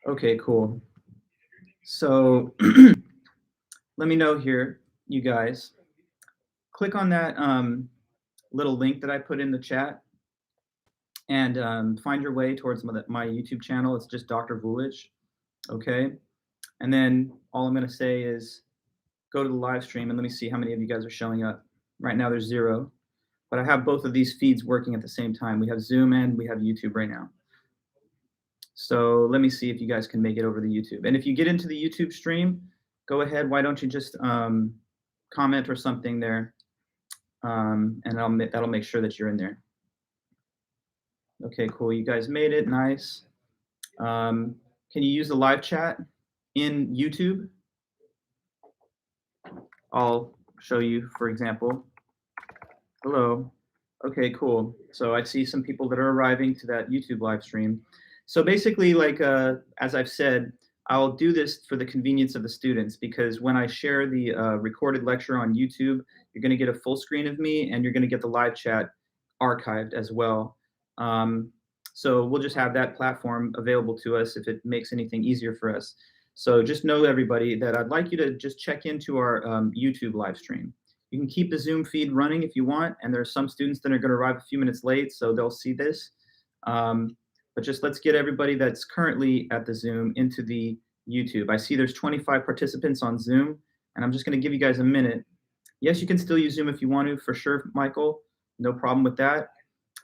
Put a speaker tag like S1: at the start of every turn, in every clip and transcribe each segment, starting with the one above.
S1: Okay, cool. So let me know here, you guys. Click on that little link that I put in the chat and find your way towards my YouTube channel. It's just Dr. Vulich, okay? And then all I'm going to say is go to the live stream and let me see how many of you guys are showing up. Right now there's 0, but I have both of these feeds working at the same time. We have Zoom and we have YouTube right now. So let me see if you guys can make it over to YouTube. And if you get into the YouTube stream, go ahead. Why don't you just comment or something there, and that'll make sure that you're in there. Okay, cool. You guys made it. Nice. Can you use the live chat in YouTube? I'll show you, for example. Hello. Okay, cool. So I see some people that are arriving to that YouTube live stream. So basically, like as I've said, I'll do this for the convenience of the students, because when I share the recorded lecture on YouTube, you're going to get a full screen of me and you're going to get the live chat archived as well. So we'll just have that platform available to us if it makes anything easier for us. So just know, everybody, that I'd like you to just check into our YouTube live stream. You can keep the Zoom feed running if you want, and there are some students that are going to arrive a few minutes late, so they'll see this. But just let's get everybody that's currently at the Zoom into the YouTube. I see there's 25 participants on Zoom, and I'm just going to give you guys a minute. Yes, you can still use Zoom if you want to, for sure, Michael. No problem with that.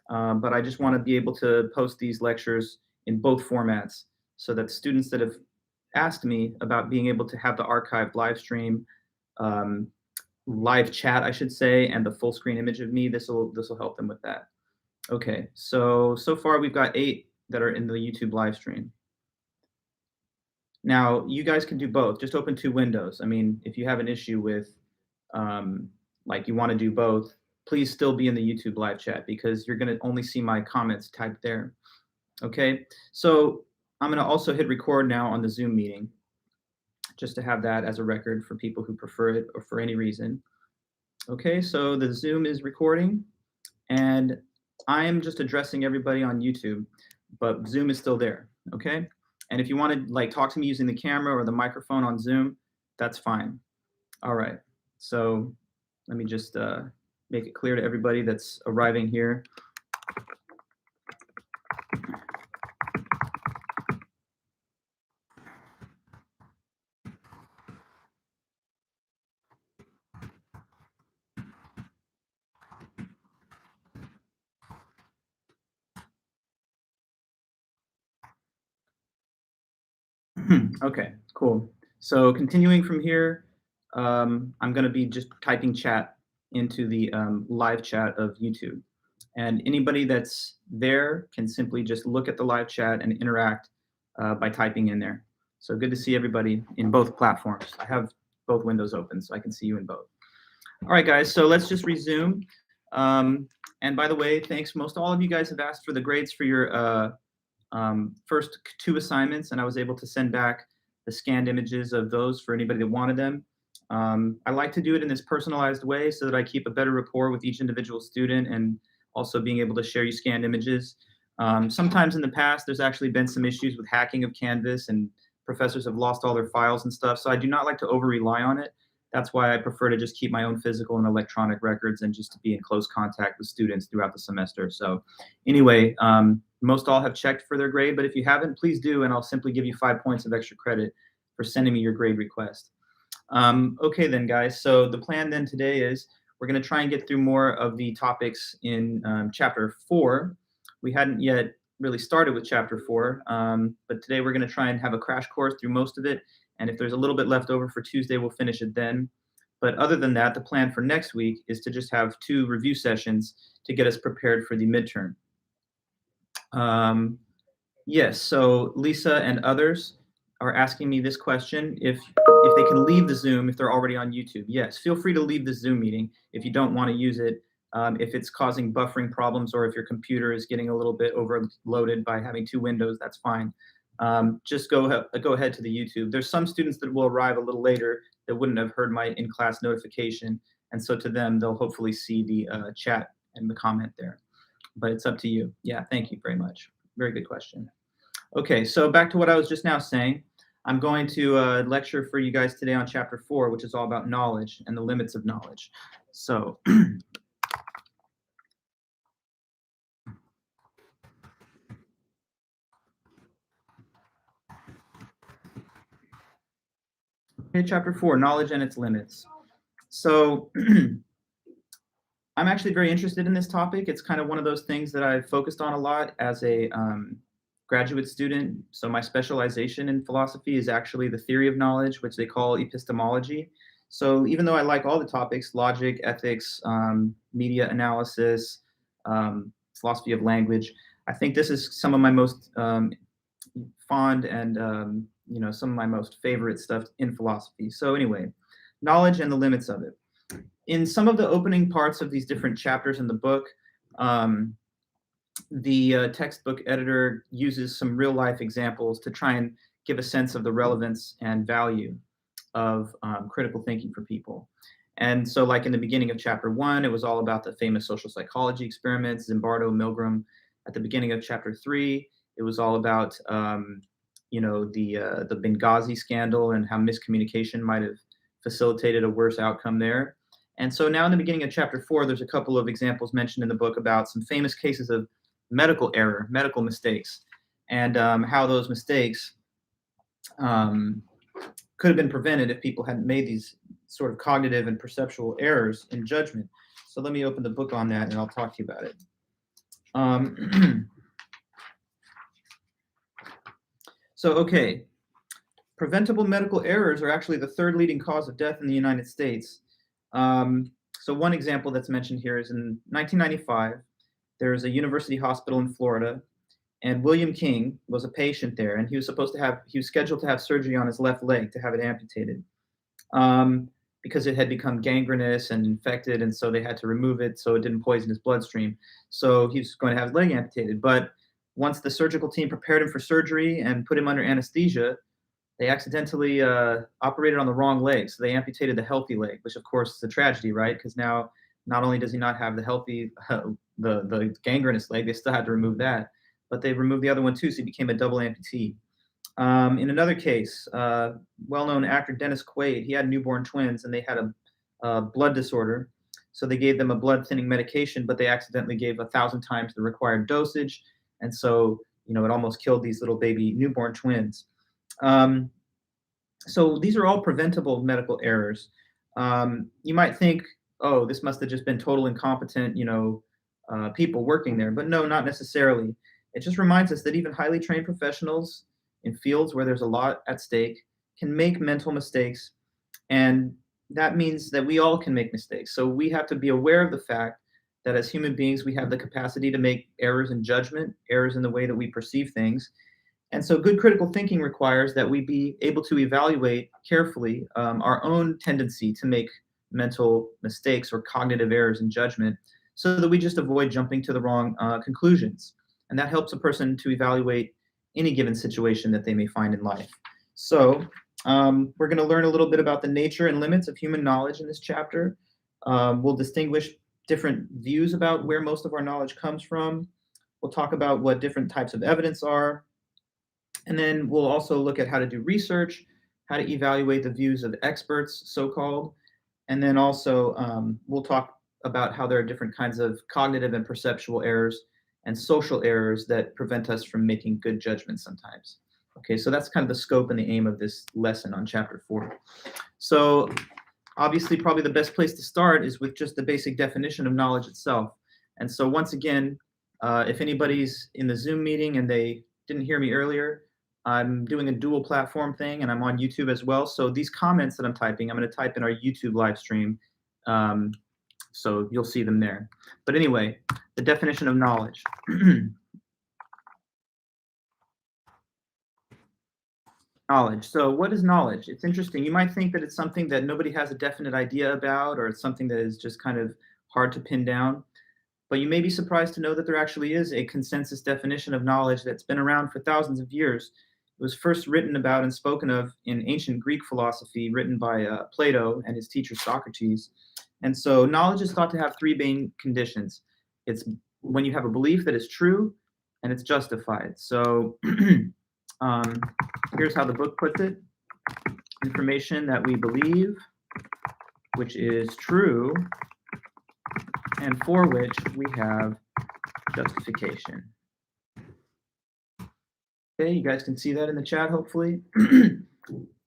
S1: But I just want to be able to post these lectures in both formats so that students that have asked me about being able to have the archived live stream, live chat, I should say, and the full screen image of me, this will help them with that. Okay, so far we've got 8 that are in the YouTube live stream. Now, you guys can do both. Just open 2 windows. I mean, if you have an issue with, like you want to do both, please still be in the YouTube live chat, because you're going to only see my comments typed there. Okay, so I'm going to also hit record now on the Zoom meeting, just to have that as a record for people who prefer it or for any reason. Okay, so the Zoom is recording, and I am just addressing everybody on YouTube, but Zoom is still there, okay? And if you want to like talk to me using the camera or the microphone on Zoom, that's fine. All right, so let me just make it clear to everybody that's arriving here. Okay, cool. So continuing from here, I'm going to be just typing chat into the live chat of YouTube. And anybody that's there can simply just look at the live chat and interact by typing in there. So good to see everybody in both platforms. I have both windows open, so I can see you in both. All right, guys, so let's just resume. And by the way, thanks. Most all of you guys have asked for the grades for your first 2 assignments, and I was able to send back the scanned images of those for anybody that wanted them. I like to do it in this personalized way so that I keep a better rapport with each individual student, and also being able to share you scanned images. Sometimes in the past, there's actually been some issues with hacking of Canvas, and professors have lost all their files and stuff, so I do not like to over-rely on it. That's why I prefer to just keep my own physical and electronic records, and just to be in close contact with students throughout the semester. So anyway, most all have checked for their grade, but if you haven't, please do, and I'll simply give you 5 points of extra credit for sending me your grade request. Okay then, guys, so the plan then today is we're going to try and get through more of the topics in chapter 4. We hadn't yet really started with chapter 4, but today we're going to try and have a crash course through most of it, and if there's a little bit left over for Tuesday, we'll finish it then. But other than that, the plan for next week is to just have 2 review sessions to get us prepared for the midterm. Yes, so Lisa and others are asking me this question, if they can leave the Zoom if they're already on YouTube. Yes, feel free to leave the Zoom meeting if you don't want to use it, if it's causing buffering problems, or if your computer is getting a little bit overloaded by having 2 windows, that's fine. Just go ahead to the YouTube. There's some students that will arrive a little later that wouldn't have heard my in-class notification, and so to them, they'll hopefully see the chat and the comment there. But it's up to you. Yeah, thank you very much. Very good question. Okay, so back to what I was just now saying. I'm going to lecture for you guys today on chapter 4, which is all about knowledge and the limits of knowledge. So, okay, chapter 4, knowledge and its limits. So, I'm actually very interested in this topic. It's kind of one of those things that I've focused on a lot as a graduate student. So my specialization in philosophy is actually the theory of knowledge, which they call epistemology. So even though I like all the topics, logic, ethics, media analysis, philosophy of language, I think this is some of my most fond and some of my most favorite stuff in philosophy. So anyway, knowledge and the limits of it. In some of the opening parts of these different chapters in the book, the textbook editor uses some real life examples to try and give a sense of the relevance and value of critical thinking for people. And so, like in the beginning of chapter 1, it was all about the famous social psychology experiments, Zimbardo, Milgram. At the beginning of chapter 3, it was all about the Benghazi scandal and how miscommunication might have facilitated a worse outcome there. And so now in the beginning of chapter 4, there's a couple of examples mentioned in the book about some famous cases of medical error, medical mistakes, and how those mistakes could have been prevented if people hadn't made these sort of cognitive and perceptual errors in judgment. So let me open the book on that and I'll talk to you about it. So, okay, preventable medical errors are actually the third leading cause of death in the United States. So one example that's mentioned here is in 1995, there was a university hospital in Florida, and William King was a patient there, and he was scheduled to have surgery on his left leg to have it amputated because it had become gangrenous and infected, and so they had to remove it so it didn't poison his bloodstream. So he was going to have his leg amputated, but once the surgical team prepared him for surgery and put him under anesthesia, they accidentally operated on the wrong leg. So they amputated the healthy leg, which of course is a tragedy, right? Because now not only does he not have the healthy, the gangrenous leg, they still had to remove that, but they removed the other one too, so he became a double amputee. In another case, well-known actor Dennis Quaid, he had newborn twins and they had a blood disorder. So they gave them a blood thinning medication, but they accidentally gave 1,000 times the required dosage. And so, it almost killed these little baby newborn twins. So these are all preventable medical errors. You might think, oh, this must have just been total incompetent, people working there. But no, not necessarily. It just reminds us that even highly trained professionals in fields where there's a lot at stake can make mental mistakes. And that means that we all can make mistakes. So we have to be aware of the fact that as human beings, we have the capacity to make errors in judgment, errors in the way that we perceive things. And so good critical thinking requires that we be able to evaluate carefully our own tendency to make mental mistakes or cognitive errors in judgment so that we just avoid jumping to the wrong conclusions. And that helps a person to evaluate any given situation that they may find in life. So we're going to learn a little bit about the nature and limits of human knowledge in this chapter. We'll distinguish different views about where most of our knowledge comes from. We'll talk about what different types of evidence are. And then we'll also look at how to do research, how to evaluate the views of experts, so-called. And then also we'll talk about how there are different kinds of cognitive and perceptual errors and social errors that prevent us from making good judgments sometimes. Okay, so that's kind of the scope and the aim of this lesson on chapter 4. So obviously, probably the best place to start is with just the basic definition of knowledge itself. And so once again, if anybody's in the Zoom meeting and they didn't hear me earlier, I'm doing a dual platform thing and I'm on YouTube as well. So these comments that I'm typing, I'm going to type in our YouTube live stream. So you'll see them there. But anyway, the definition of knowledge. Knowledge. So what is knowledge? It's interesting. You might think that it's something that nobody has a definite idea about, or it's something that is just kind of hard to pin down. But you may be surprised to know that there actually is a consensus definition of knowledge that's been around for thousands of years. It was first written about and spoken of in ancient Greek philosophy, written by Plato and his teacher Socrates. And so knowledge is thought to have three main conditions. It's when you have a belief that is true and it's justified. So Here's how the book puts it. Information that we believe, which is true, and for which we have justification. Okay, you guys can see that in the chat, hopefully.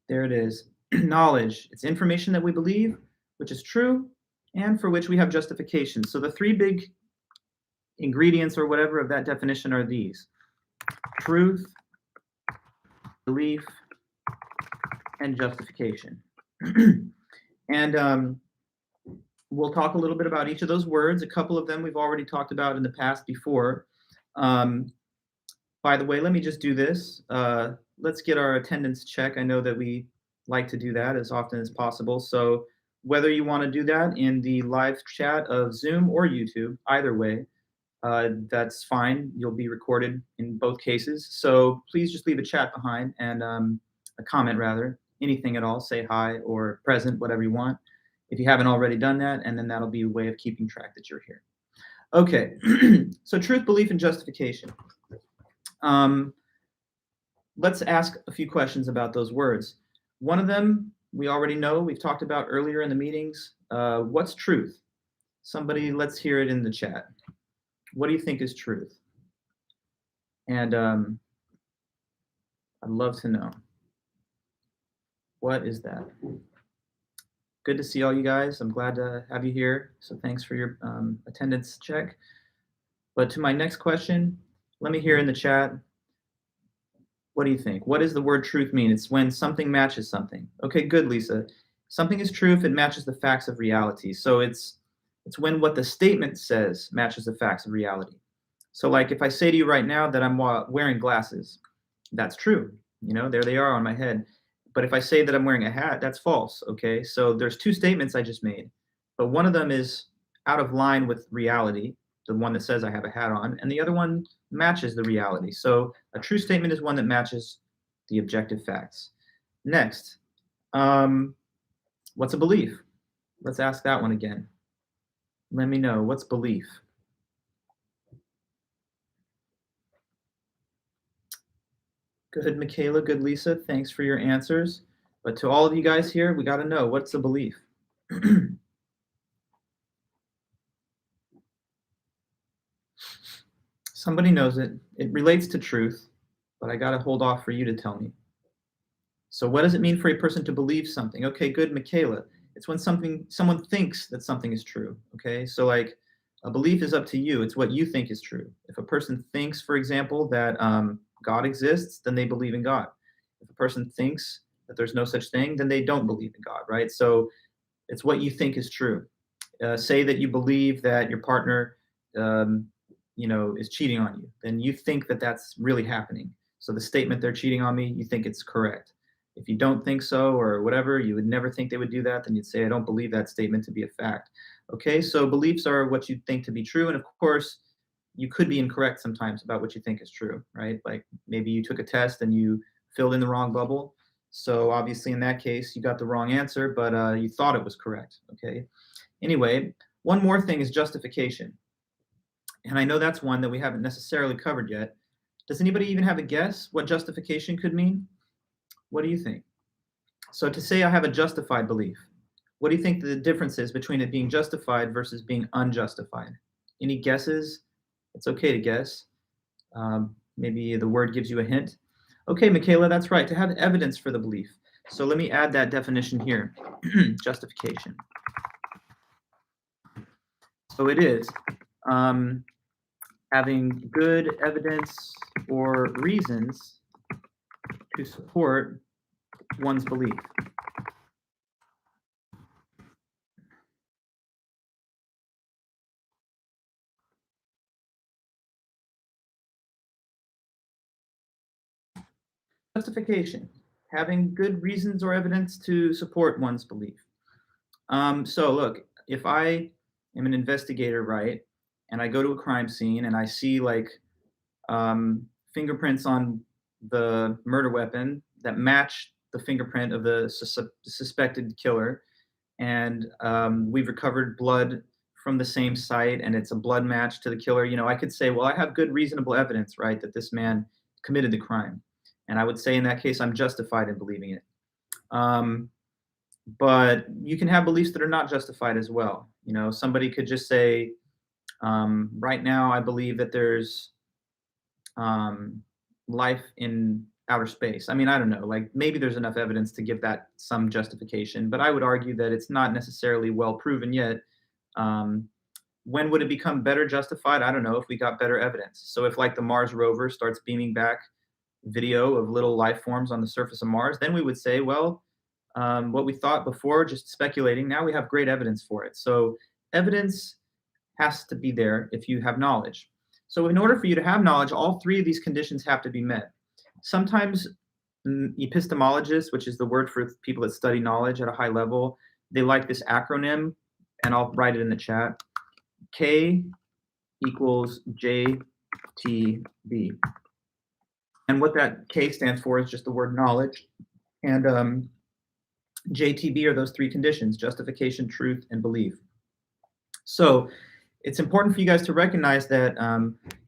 S1: There it is. Knowledge. It's information that we believe, which is true, and for which we have justification. So the three big ingredients or whatever of that definition are these: truth, belief, and justification. And we'll talk a little bit about each of those words. A couple of them we've already talked about in the past before. By the way, let me just do this. Let's get our attendance check. I know that we like to do that as often as possible. So whether you want to do that in the live chat of Zoom or YouTube, either way, that's fine. You'll be recorded in both cases. So please just leave a chat behind and a comment rather, anything at all. Say hi or present, whatever you want, if you haven't already done that, and then that'll be a way of keeping track that you're here. Okay, so truth, belief, and justification. Let's ask a few questions about those words. One of them we already know, we've talked about earlier in the meetings. What's truth? Somebody, let's hear it in the chat. What do you think is truth? And I'd love to know. What is that? Good to see all you guys. I'm glad to have you here. So thanks for your attendance check. But to my next question, let me hear in the chat. What do you think? What does the word truth mean? It's when something matches something. Okay, good, Lisa. Something is true if it matches the facts of reality. So it's when what the statement says matches the facts of reality. So like if I say to you right now that I'm wearing glasses, that's true. You know, there they are on my head. But if I say that I'm wearing a hat, that's false. Okay, so there's two statements I just made, but one of them is out of line with reality, the one that says I have a hat on, and the other one matches the reality. So a true statement is one that matches the objective facts. Next, what's a belief? Let's ask that one again. Let me know, what's belief? Good, Michaela, good, Lisa, thanks for your answers. But to all of you guys here, we got to know, what's a belief? Somebody knows it. It relates to truth, but I got to hold off for you to tell me. So what does it mean for a person to believe something? Okay, good, Michaela. It's when someone thinks that something is true, okay? So like a belief is up to you. It's what you think is true. If a person thinks, for example, that God exists, then they believe in God. If a person thinks that there's no such thing, then they don't believe in God, right? So it's what you think is true. Say that you believe that your partner is cheating on you, then you think that that's really happening. So the statement, they're cheating on me, you think it's correct. If you don't think so or whatever, you would never think they would do that, then you'd say, I don't believe that statement to be a fact. Okay, so beliefs are what you think to be true. And of course, you could be incorrect sometimes about what you think is true, right? Like maybe you took a test and you filled in the wrong bubble. So obviously in that case, you got the wrong answer, but you thought it was correct, okay? Anyway, one more thing is justification. And I know that's one that we haven't necessarily covered yet. Does anybody even have a guess what justification could mean? What do you think? So to say I have a justified belief, what do you think the difference is between it being justified versus being unjustified? Any guesses? It's okay to guess. Maybe the word gives you a hint. Okay, Michaela, that's right, to have evidence for the belief. So let me add that definition here, justification. So it is having good evidence or reasons to support one's belief. Justification, having good reasons or evidence to support one's belief. So look, if I am an investigator, right, and I go to a crime scene and I see like fingerprints on the murder weapon that match the fingerprint of the suspected killer, and we've recovered blood from the same site and it's a blood match to the killer, I could say, well, I have good reasonable evidence, right, that this man committed the crime. And I would say in that case, I'm justified in believing it. But you can have beliefs that are not justified as well. You know, somebody could just say, right now, I believe that there's life in outer space. I mean, I don't know, like maybe there's enough evidence to give that some justification, but I would argue that it's not necessarily well proven yet. Um, when would it become better justified? I don't know, if we got better evidence. So if like the Mars rover starts beaming back video of little life forms on the surface of Mars, then we would say, well, what we thought before, just speculating, now we have great evidence for it. So evidence has to be there if you have knowledge. So in order for you to have knowledge, all three of these conditions have to be met. Sometimes epistemologists, which is the word for people that study knowledge at a high level, they like this acronym, and I'll write it in the chat. K equals JTB. And what that K stands for is just the word knowledge. And JTB are those three conditions: justification, truth, and belief. So it's important for you guys to recognize that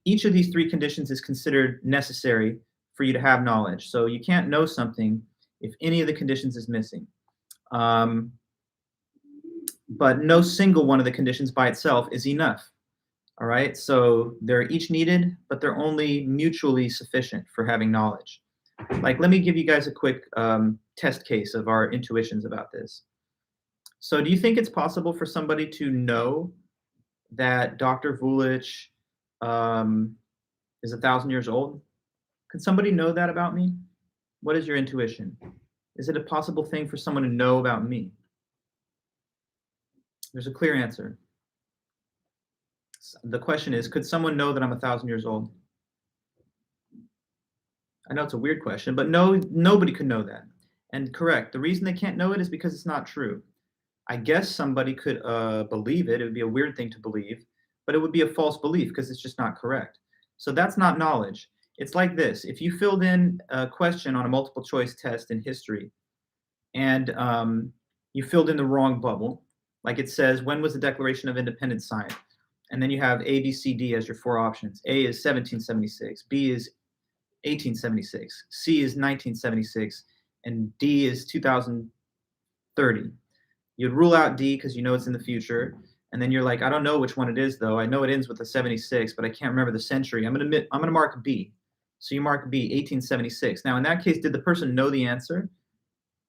S1: each of these three conditions is considered necessary for you to have knowledge. So you can't know something if any of the conditions is missing. But no single one of the conditions by itself is enough. All right, so they're each needed, but they're only mutually sufficient for having knowledge. Like, let me give you guys a quick test case of our intuitions about this. So do you think it's possible for somebody to know that Dr. Vulich is 1,000 years old? Could somebody know that about me? What is your intuition? Is it a possible thing for someone to know about me? There's a clear answer. The question is, could someone know that I'm 1,000 years old? I know it's a weird question, but no, nobody could know that. And correct, the reason they can't know it is because it's not true. I guess somebody could believe it. It would be a weird thing to believe, but it would be a false belief because it's just not correct. So that's not knowledge. It's like this. If you filled in a question on a multiple choice test in history and you filled in the wrong bubble, like it says, when was the Declaration of Independence signed? And then you have A, B, C, D as your four options. A is 1776, B is 1876, C is 1976, and D is 2030. You'd rule out D because you know it's in the future. And then you're like, I don't know which one it is, though. I know it ends with a 76, but I can't remember the century. I'm gonna mark B. So you mark B, 1876. Now, in that case, did the person know the answer?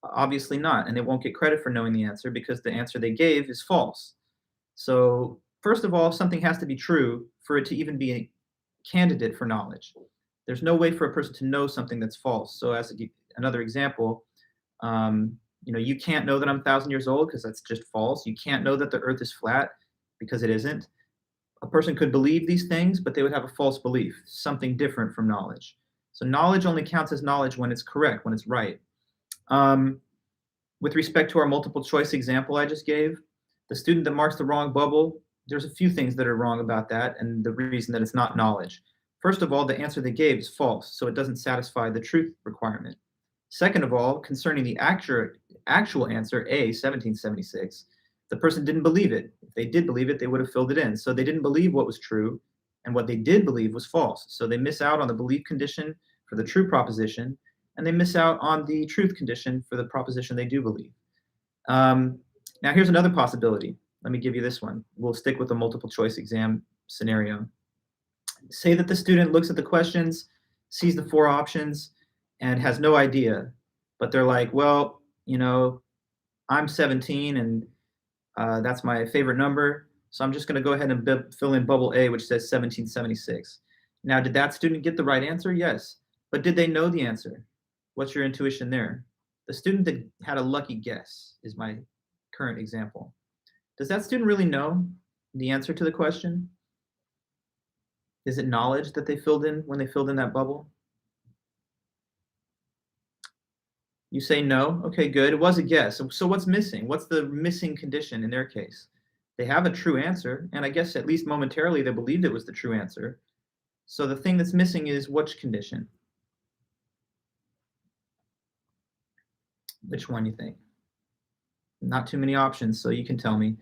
S1: Obviously not, and they won't get credit for knowing the answer because the answer they gave is false. So first of all, something has to be true for it to even be a candidate for knowledge. There's no way for a person to know something that's false. So as another example, you can't know that I'm 1,000 years old because that's just false. You can't know that the earth is flat because it isn't. A person could believe these things, but they would have a false belief, something different from knowledge. So knowledge only counts as knowledge when it's correct, when it's right. With respect to our multiple choice example I just gave, the student that marks the wrong bubble, there's a few things that are wrong about that and the reason that it's not knowledge. First of all, the answer they gave is false, so it doesn't satisfy the truth requirement. Second of all, concerning the actual answer, A, 1776, the person didn't believe it. If they did believe it, they would have filled it in. So they didn't believe what was true, and what they did believe was false. So they miss out on the belief condition for the true proposition, and they miss out on the truth condition for the proposition they do believe. Now, here's another possibility. Let me give you this one. We'll stick with the multiple choice exam scenario. Say that the student looks at the questions, sees the four options, and has no idea, but they're like, well, I'm 17 and that's my favorite number, so I'm just going to go ahead and fill in bubble A, which says 1776. Now, did that student get the right answer? Yes. But did they know the answer? What's your intuition there? The student that had a lucky guess is my current example. Does that student really know the answer to the question? Is it knowledge that they filled in when they filled in that bubble? You say no? Okay, good. It was a guess. So what's missing? What's the missing condition in their case? They have a true answer, and I guess at least momentarily they believed it was the true answer. So the thing that's missing is which condition? Which one you think? Not too many options, so you can tell me.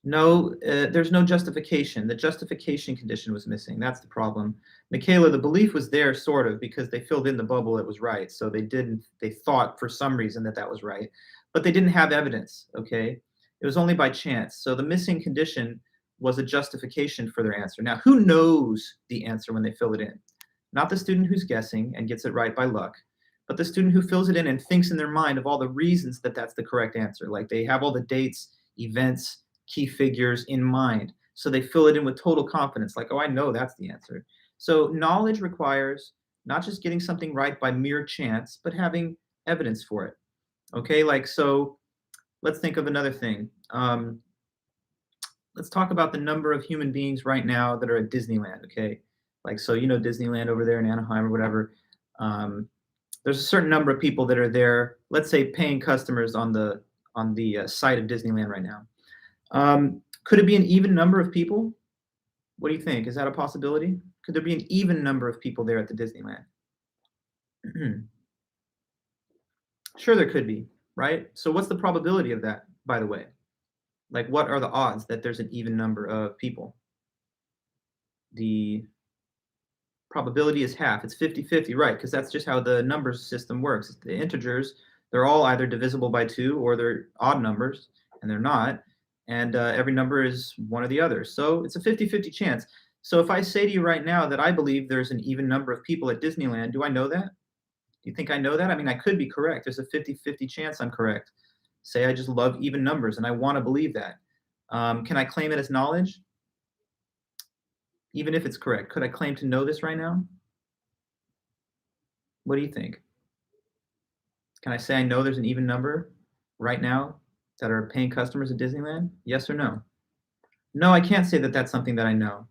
S1: No, there's no justification. The justification condition was missing. That's the problem. Michaela, the belief was there sort of because they filled in the bubble that was right. So they thought for some reason that that was right, but they didn't have evidence, okay? It was only by chance. So the missing condition was a justification for their answer. Now, who knows the answer when they fill it in? Not the student who's guessing and gets it right by luck, but the student who fills it in and thinks in their mind of all the reasons that that's the correct answer. Like they have all the dates, events, key figures in mind. So they fill it in with total confidence, like, oh, I know that's the answer. So knowledge requires not just getting something right by mere chance, but having evidence for it. Okay, like, so let's think of another thing. Let's talk about the number of human beings right now that are at Disneyland, okay? Like, so you know Disneyland over there in Anaheim or whatever. There's a certain number of people that are there, let's say paying customers on the site of Disneyland right now. Could it be an even number of people? What do you think? Is that a possibility? Could there be an even number of people there at the Disneyland? Sure, there could be, right? So what's the probability of that, by the way? Like, what are the odds that there's an even number of people? The probability is half. It's 50-50, right? Because that's just how the numbers system works. The integers, they're all either divisible by 2 or they're odd numbers, and they're not. And every number is one or the other. So it's a 50-50 chance. So if I say to you right now that I believe there's an even number of people at Disneyland, do I know that? Do you think I know that? I mean, I could be correct. There's a 50-50 chance I'm correct. Say I just love even numbers and I want to believe that. Can I claim it as knowledge? Even if it's correct, could I claim to know this right now? What do you think? Can I say I know there's an even number right now that are paying customers at Disneyland? Yes or no? No, I can't say that that's something that I know.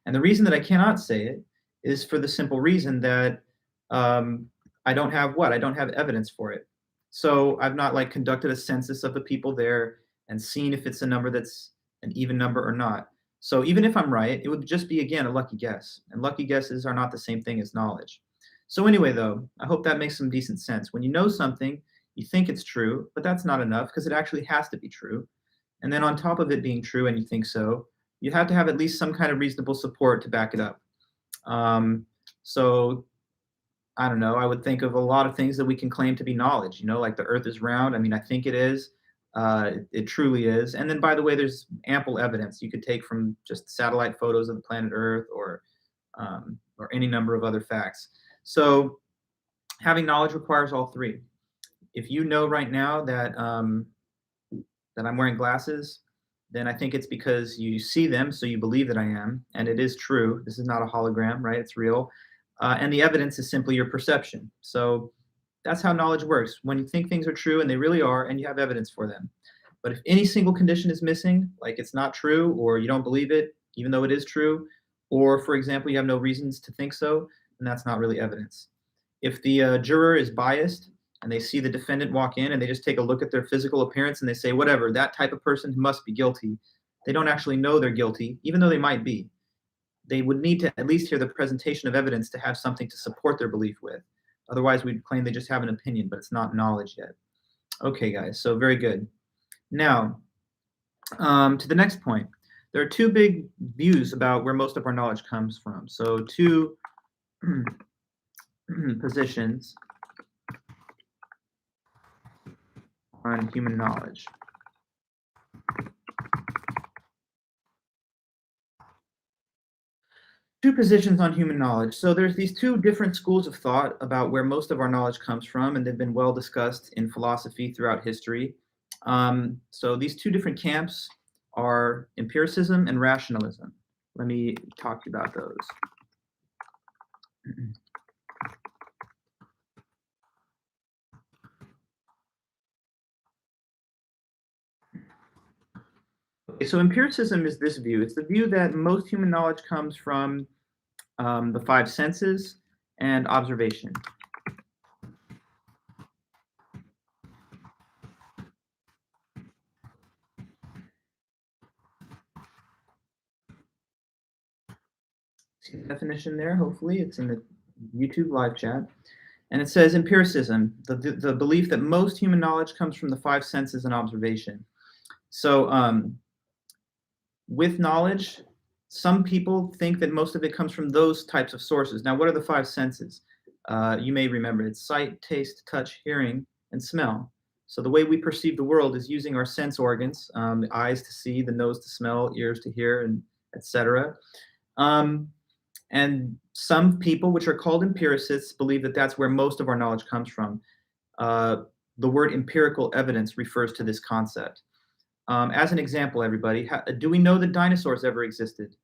S1: And the reason that I cannot say it is for the simple reason that I don't have what? I don't have evidence for it. So I've not like conducted a census of the people there and seen if it's a number that's an even number or not. So even if I'm right, it would just be, again, a lucky guess. And lucky guesses are not the same thing as knowledge. So anyway, though, I hope that makes some decent sense. When you know something, you think it's true, but that's not enough because it actually has to be true. And then on top of it being true and you think so, you have to have at least some kind of reasonable support to back it up. So I don't know, I would think of a lot of things that we can claim to be knowledge, you know, like the earth is round. I mean, I think it is. It truly is. And then, by the way, there's ample evidence you could take from just satellite photos of the planet Earth or any number of other facts. So having knowledge requires all three. If you know right now that that I'm wearing glasses, then I think it's because you see them, so you believe that I am, and it is true. This is not a hologram, right? It's real. And the evidence is simply your perception. So that's how knowledge works. When you think things are true, and they really are, and you have evidence for them. But if any single condition is missing, like it's not true, or you don't believe it, even though it is true, or, for example, you have no reasons to think so, then that's not really evidence. If the juror is biased, and they see the defendant walk in and they just take a look at their physical appearance and they say, whatever, that type of person must be guilty. They don't actually know they're guilty, even though they might be. They would need to at least hear the presentation of evidence to have something to support their belief with. Otherwise, we'd claim they just have an opinion, but it's not knowledge yet. Okay, guys, so very good. Now, to the next point. There are two big views about where most of our knowledge comes from. So two positions on human knowledge. Two positions on human knowledge. So there's these two different schools of thought about where most of our knowledge comes from, and they've been well discussed in philosophy throughout history. So these two different camps are empiricism and rationalism. Let me talk to you about those. Okay, so empiricism is this view. It's the view that most human knowledge comes from the five senses and observation. See the definition there? Hopefully, it's in the YouTube live chat. And it says empiricism, the belief that most human knowledge comes from the five senses and observation. So with knowledge, some people think that most of it comes from those types of sources. Now, what are the five senses? You may remember it's sight, taste, touch, hearing, and smell. So the way we perceive the world is using our sense organs, the eyes to see, the nose to smell, ears to hear, and etc. Um, and some people, which are called empiricists, believe that that's where most of our knowledge comes from. Uh, the word empirical evidence refers to this concept. As an example, everybody, do we know that dinosaurs ever existed?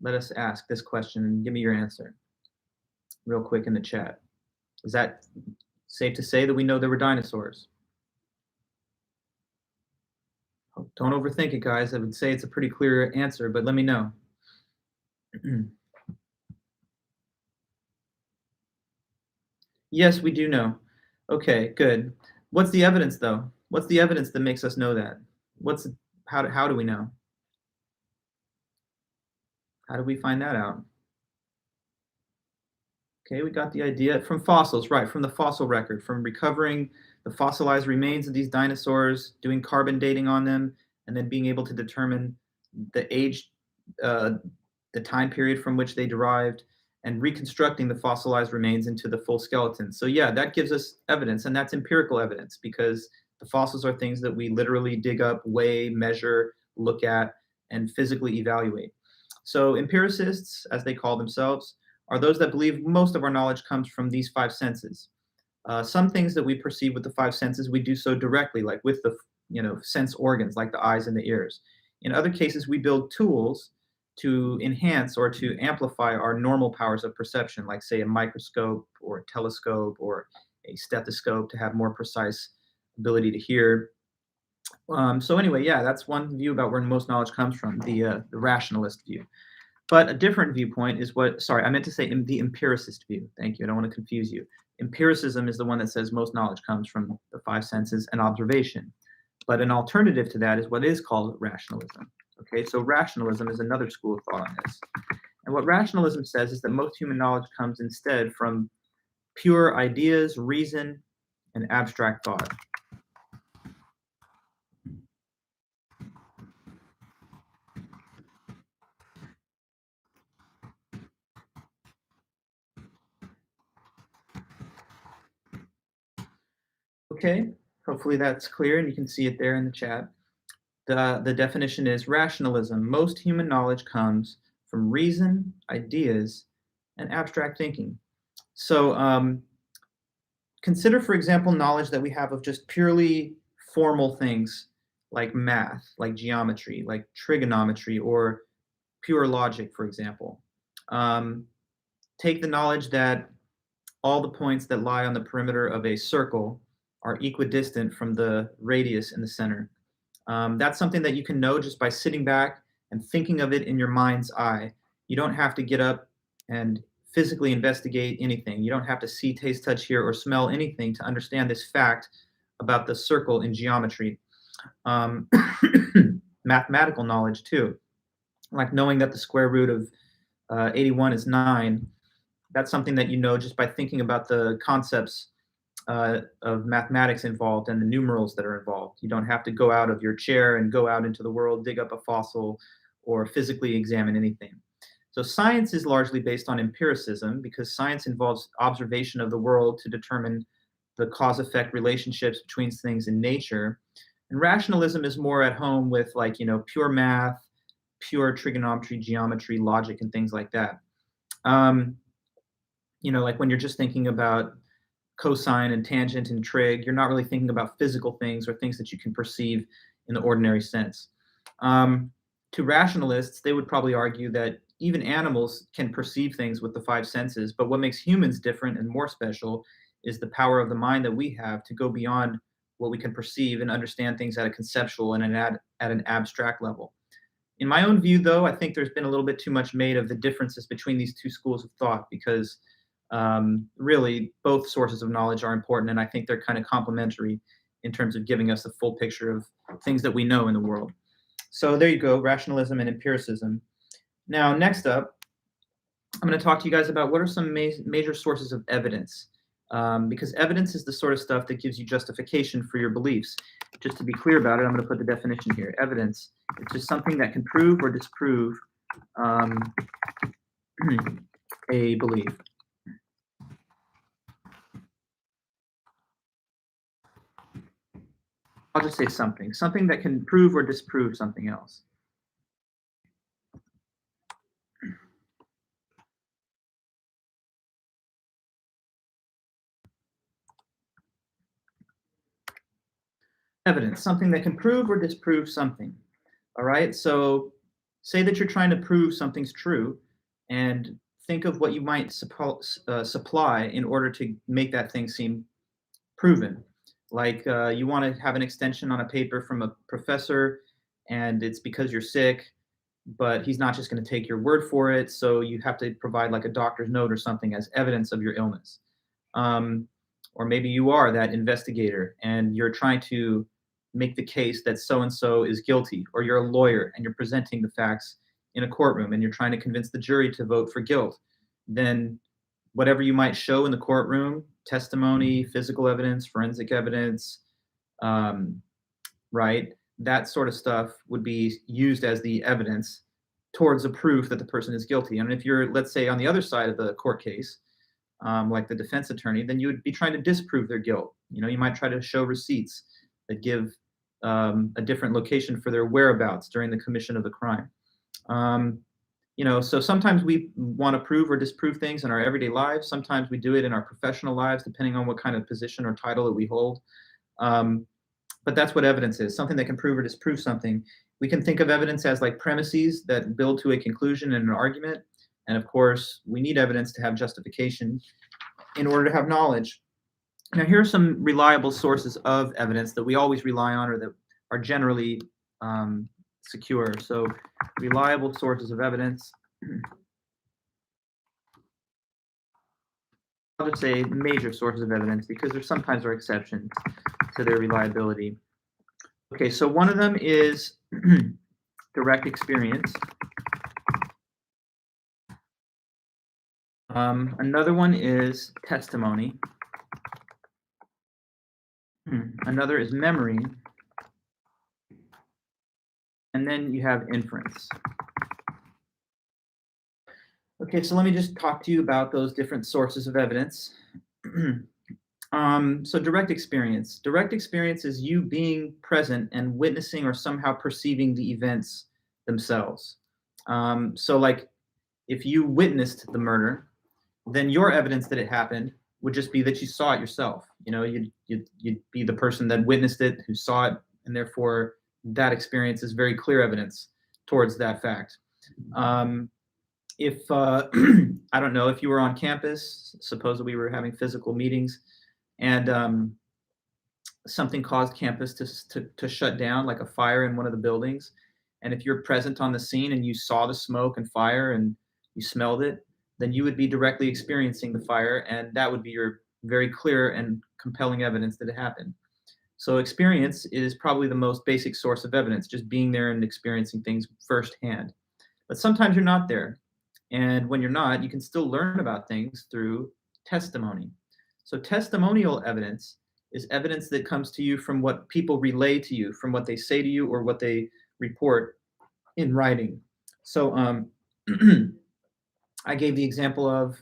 S1: Let us ask this question and give me your answer real quick in the chat. Is that safe to say that we know there were dinosaurs? Don't overthink it, guys. I would say it's a pretty clear answer, but let me know. Yes, we do know. Okay, good. What's the evidence, though? What's the evidence that makes us know that? How do we know? How do we find that out? Okay, we got the idea from fossils, right? From the fossil record, from recovering the fossilized remains of these dinosaurs, doing carbon dating on them, and then being able to determine the age, uh, the time period from which they derived, and reconstructing the fossilized remains into the full skeleton. So yeah, that gives us evidence, and that's empirical evidence because the fossils are things that we literally dig up, weigh, measure, look at, and physically evaluate. So empiricists, as they call themselves, are those that believe most of our knowledge comes from these five senses. Some things that we perceive with the five senses, we do so directly, like with the sense organs, like the eyes and the ears. In other cases, we build tools to enhance or to amplify our normal powers of perception, like say a microscope or a telescope or a stethoscope to have more precise ability to hear. So anyway, yeah, that's one view about where most knowledge comes from, the rationalist view. But a different viewpoint is sorry, I meant to say the empiricist view. Thank you. I don't want to confuse you. Empiricism is the one that says most knowledge comes from the five senses and observation. But an alternative to that is what is called rationalism. Okay, so rationalism is another school of thought on this. And what rationalism says is that most human knowledge comes instead from pure ideas, reason, and abstract thought. Okay, hopefully that's clear and you can see it there in the chat. The definition is rationalism. Most human knowledge comes from reason, ideas, and abstract thinking. So consider, for example, knowledge that we have of just purely formal things like math, like geometry, like trigonometry, or pure logic, for example. Take the knowledge that all the points that lie on the perimeter of a circle are equidistant from the radius in the center. That's something that you can know just by sitting back and thinking of it in your mind's eye. You don't have to get up and physically investigate anything. You don't have to see, taste, touch, hear, or smell anything to understand this fact about the circle in geometry. Um, Mathematical knowledge, too, like knowing that the square root of 81 is 9. That's something that you know just by thinking about the concepts of mathematics involved and the numerals that are involved. You don't have to go out of your chair and go out into the world, dig up a fossil, or physically examine anything. So science is largely based on empiricism because science involves observation of the world to determine the cause-effect relationships between things in nature. And rationalism is more at home with pure math, pure trigonometry, geometry, logic, and things like that. Like when you're just thinking about cosine and tangent and trig, you're not really thinking about physical things or things that you can perceive in the ordinary sense. To rationalists, they would probably argue that even animals can perceive things with the five senses, but what makes humans different and more special is the power of the mind that we have to go beyond what we can perceive and understand things at a conceptual and at an abstract level. In my own view, though, I think there's been a little bit too much made of the differences between these two schools of thought because really both sources of knowledge are important, and I think they're kind of complementary in terms of giving us a full picture of things that we know in the world. So there you go, rationalism and empiricism. Now, next up, I'm going to talk to you guys about what are some major sources of evidence because evidence is the sort of stuff that gives you justification for your beliefs. Just to be clear about it, I'm going to put the definition here. Evidence is just something that can prove or disprove a belief. I'll just say something that can prove or disprove something else. Evidence, something that can prove or disprove something. All right, so say that you're trying to prove something's true, and think of what you might supply in order to make that thing seem proven. Like you want to have an extension on a paper from a professor, and it's because you're sick, but he's not just going to take your word for it, so you have to provide like a doctor's note or something as evidence of your illness. Or maybe you are that investigator and you're trying to make the case that so-and-so is guilty, or you're a lawyer and you're presenting the facts in a courtroom and you're trying to convince the jury to vote for guilt. Then whatever you might show in the courtroom, testimony, physical evidence, forensic evidence, right, that sort of stuff would be used as the evidence towards a proof that the person is guilty. And if you're, let's say, on the other side of the court case, like the defense attorney, then you would be trying to disprove their guilt. You might try to show receipts that give a different location for their whereabouts during the commission of the crime. So sometimes we want to prove or disprove things in our everyday lives. Sometimes we do it in our professional lives, depending on what kind of position or title that we hold. But that's what evidence is, something that can prove or disprove something. We can think of evidence as like premises that build to a conclusion in an argument. And of course, we need evidence to have justification in order to have knowledge. Now, here are some reliable sources of evidence that we always rely on, or that are generally secure. So reliable sources of evidence. I'll just say major sources of evidence, because there sometimes are exceptions to their reliability. Okay, so one of them is direct experience. Another one is testimony. Another is memory. And then you have inference. Okay, so let me just talk to you about those different sources of evidence. So direct experience. Direct experience is you being present and witnessing or somehow perceiving the events themselves. So like if you witnessed the murder, then your evidence that it happened would just be that you saw it yourself. You'd be the person that witnessed it, who saw it, and therefore that experience is very clear evidence towards that fact. If I don't know, if you were on campus, suppose we were having physical meetings, and something caused campus to shut down, like a fire in one of the buildings, and if you're present on the scene and you saw the smoke and fire and you smelled it, then you would be directly experiencing the fire, and that would be your very clear and compelling evidence that it happened. So experience is probably the most basic source of evidence, just being there and experiencing things firsthand. But sometimes you're not there. And when you're not, you can still learn about things through testimony. So testimonial evidence is evidence that comes to you from what people relay to you, from what they say to you or what they report in writing. So I gave the example of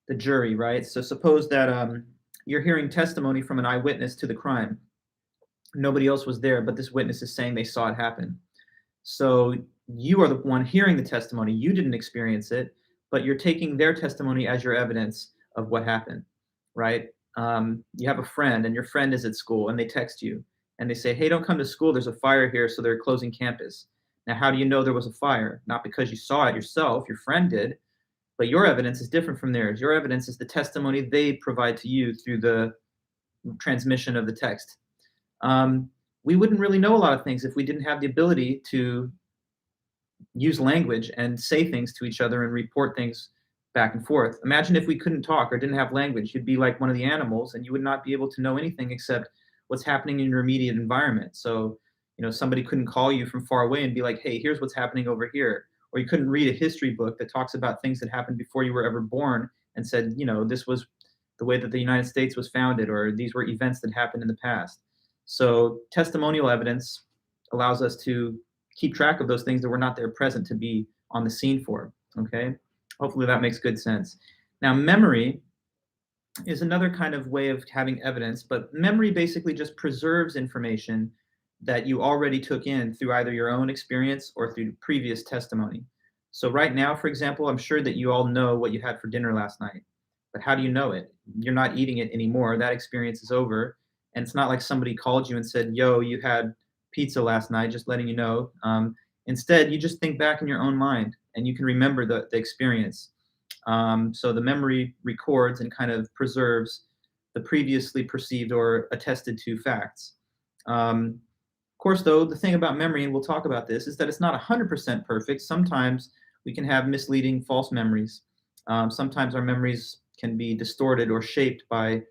S1: the jury, right? So suppose that you're hearing testimony from an eyewitness to the crime. Nobody else was there, but this witness is saying they saw it happen. So you are the one hearing the testimony. You didn't experience it, but you're taking their testimony as your evidence of what happened, right? You have a friend, and your friend is at school, and they text you, and they say, hey, don't come to school. There's a fire here, so they're closing campus. Now, how do you know there was a fire? Not because you saw it yourself, your friend did, but your evidence is different from theirs. Your evidence is the testimony they provide to you through the transmission of the text. We wouldn't really know a lot of things if we didn't have the ability to use language and say things to each other and report things back and forth. Imagine if we couldn't talk or didn't have language. You'd be like one of the animals, and you would not be able to know anything except what's happening in your immediate environment. So, somebody couldn't call you from far away and be like, hey, here's what's happening over here. Or you couldn't read a history book that talks about things that happened before you were ever born and said, this was the way that the United States was founded, or these were events that happened in the past. So testimonial evidence allows us to keep track of those things that we're not there present to be on the scene for, okay? Hopefully that makes good sense. Now, memory is another kind of way of having evidence, but memory basically just preserves information that you already took in through either your own experience or through previous testimony. So right now, for example, I'm sure that you all know what you had for dinner last night, but how do you know it? You're not eating it anymore. That experience is over. And it's not like somebody called you and said, yo, you had pizza last night, just letting you know. Instead, you just think back in your own mind and you can remember the experience. So the memory records and kind of preserves the previously perceived or attested to facts. Of course, though, the thing about memory, and we'll talk about this, is that it's not 100% perfect. Sometimes we can have misleading false memories. Sometimes our memories can be distorted or shaped by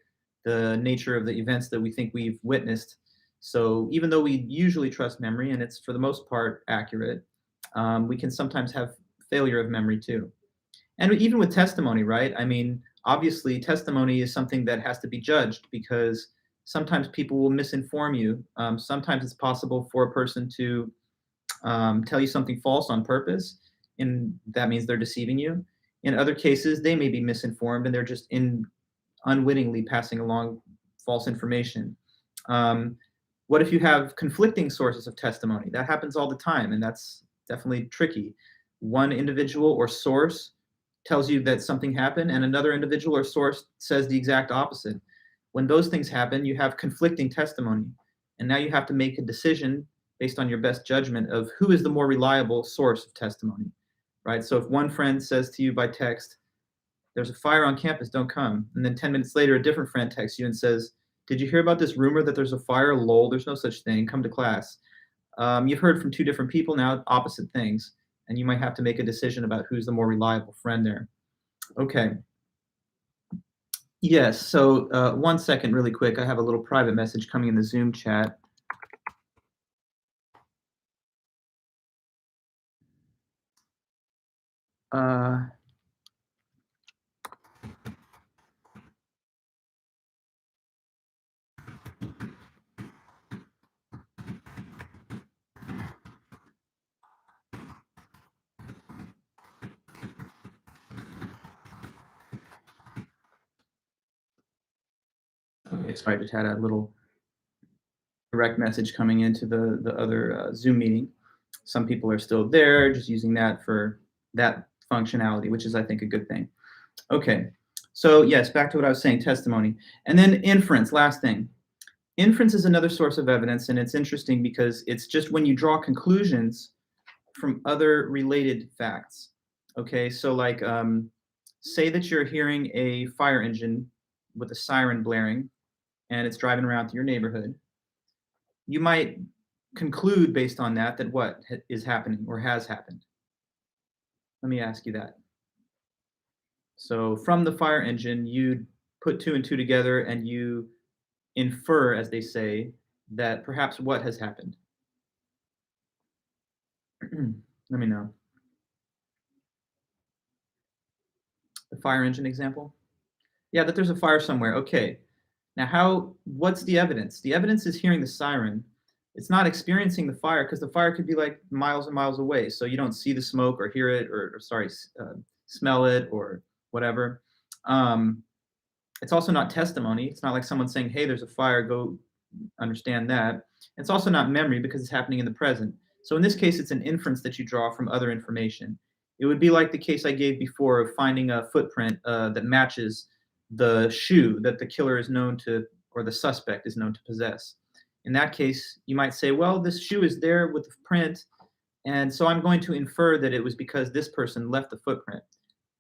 S1: the nature of the events that we think we've witnessed. So even though we usually trust memory, and it's for the most part accurate, we can sometimes have failure of memory too. And even with testimony, right? I mean, obviously, testimony is something that has to be judged because sometimes people will misinform you. Sometimes it's possible for a person to tell you something false on purpose, and that means they're deceiving you. In other cases, they may be misinformed and they're just unwittingly passing along false information. What if you have conflicting sources of testimony? That happens all the time, and that's definitely tricky. One individual or source tells you that something happened, and another individual or source says the exact opposite. When those things happen, you have conflicting testimony, and now you have to make a decision based on your best judgment of who is the more reliable source of testimony, right? So if one friend says to you by text, there's a fire on campus, don't come, and then 10 minutes later, a different friend texts you and says, did you hear about this rumor that there's a fire? Lol, there's no such thing, come to class. You've heard from two different people now, opposite things, and you might have to make a decision about who's the more reliable friend there. Okay. Yes, so 1 second really quick. I have a little private message coming in the Zoom chat. Okay, so I just had a little direct message coming into the other Zoom meeting. Some people are still there, just using that for that functionality, which is, I think, a good thing. Okay, so yes, back to what I was saying, testimony. And then inference, last thing. Inference is another source of evidence, and it's interesting because it's just when you draw conclusions from other related facts. Okay, so like say that you're hearing a fire engine with a siren blaring and it's driving around through your neighborhood. You might conclude based on that what is happening or has happened. Let me ask you that. So from the fire engine, you put 2 and 2 together and you infer, as they say, that perhaps what has happened? Let me know. The fire engine example? Yeah, that there's a fire somewhere. Okay. Now, what's the evidence? The evidence is hearing the siren. It's not experiencing the fire because the fire could be like miles and miles away. So you don't see the smoke or hear it or smell it or whatever. It's also not testimony. It's not like someone saying, hey, there's a fire, go understand that. It's also not memory because it's happening in the present. So in this case, it's an inference that you draw from other information. It would be like the case I gave before of finding a footprint that matches the shoe that the killer is known to, or the suspect is known to possess. In that case, you might say, well, this shoe is there with the print, and so I'm going to infer that it was because this person left the footprint.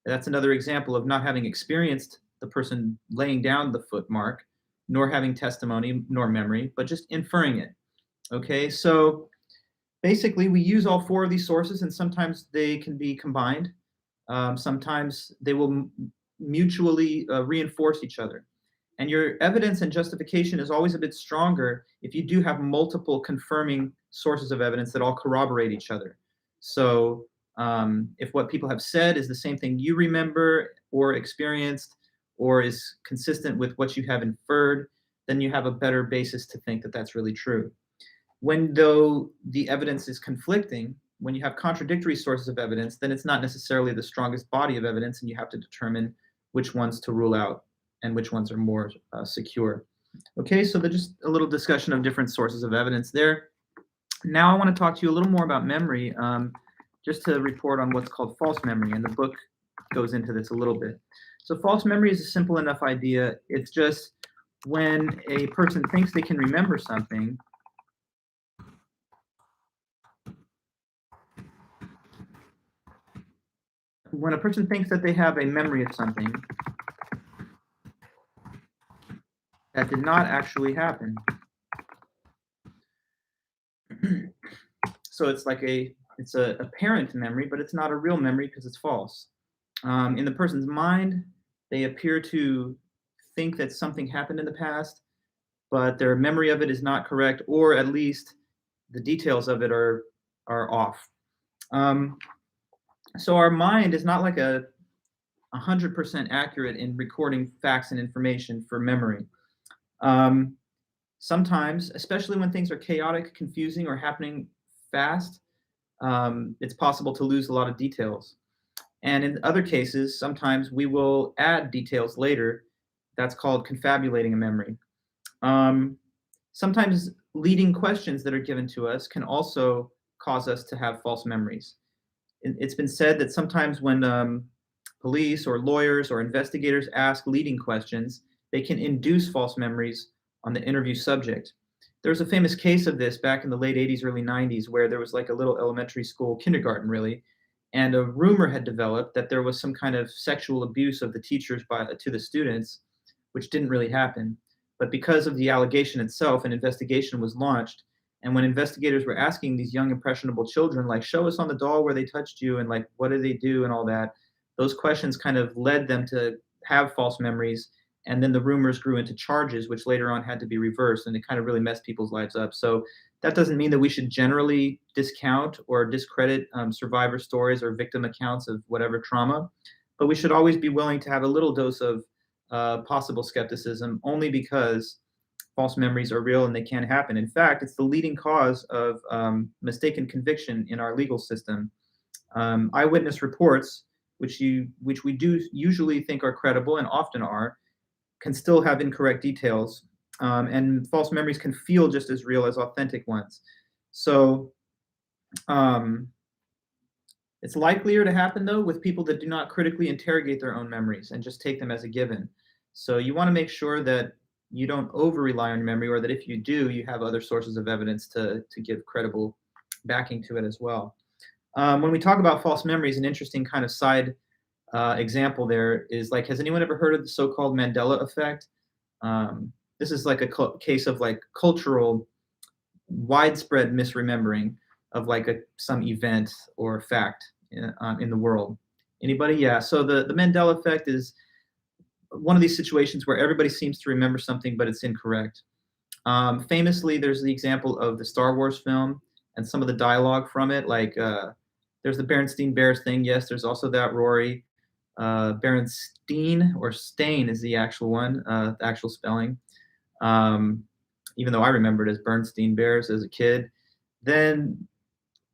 S1: That's another example of not having experienced the person laying down the foot mark, nor having testimony, nor memory, but just inferring it. Okay, so basically we use all 4 of these sources, and sometimes they can be combined. Sometimes they will mutually reinforce each other. And your evidence and justification is always a bit stronger if you do have multiple confirming sources of evidence that all corroborate each other. So if what people have said is the same thing you remember, or experienced or is consistent with what you have inferred, then you have a better basis to think that that's really true. When, though, the evidence is conflicting, when you have contradictory sources of evidence, then it's not necessarily the strongest body of evidence, and you have to determine which ones to rule out and which ones are more secure. Okay, so just a little discussion of different sources of evidence there. Now I want to talk to you a little more about memory, just to report on what's called false memory, and the book goes into this a little bit. So false memory is a simple enough idea. It's just when a person thinks they can remember something, when a person thinks that they have a memory of something that did not actually happen. So it's like it's a apparent memory, but it's not a real memory because it's false. In the person's mind, they appear to think that something happened in the past, but their memory of it is not correct, or at least the details of it are off. So our mind is not like 100% accurate in recording facts and information for memory. Sometimes, especially when things are chaotic, confusing, or happening fast, it's possible to lose a lot of details. And in other cases, sometimes we will add details later. That's called confabulating a memory. Sometimes leading questions that are given to us can also cause us to have false memories. It's been said that sometimes when police or lawyers or investigators ask leading questions, they can induce false memories on the interview subject. There's a famous case of this back in the late 80s, early 90s, where there was like a little elementary school, kindergarten really, and a rumor had developed that there was some kind of sexual abuse of the teachers to the students, which didn't really happen. But because of the allegation itself, an investigation was launched. And when investigators were asking these young, impressionable children, like, show us on the doll where they touched you, and like, what did they do, and all that, those questions kind of led them to have false memories. And then the rumors grew into charges, which later on had to be reversed, and it kind of really messed people's lives up. So that doesn't mean that we should generally discount or discredit survivor stories or victim accounts of whatever trauma, but we should always be willing to have a little dose of possible skepticism, only because false memories are real and they can happen. In fact, it's the leading cause of mistaken conviction in our legal system. Eyewitness reports, which we do usually think are credible and often are, can still have incorrect details, and false memories can feel just as real as authentic ones. So it's likelier to happen, though, with people that do not critically interrogate their own memories and just take them as a given. So you want to make sure that you don't over-rely on your memory, or that if you do, you have other sources of evidence to give credible backing to it as well. When we talk about false memories, an interesting kind of side example there is, like, has anyone ever heard of the so-called Mandela Effect? This is like a case of like cultural widespread misremembering of like some event or fact in the world. Anybody? Yeah. So the Mandela Effect is one of these situations where everybody seems to remember something, but it's incorrect. Famously, there's the example of the Star Wars film and some of the dialogue from it. Like there's the Berenstain Bears thing. Yes, there's also that Rory. Berenstein, or Stain is the actual one, the actual spelling. Even though I remembered it as Bernstein Bears as a kid. Then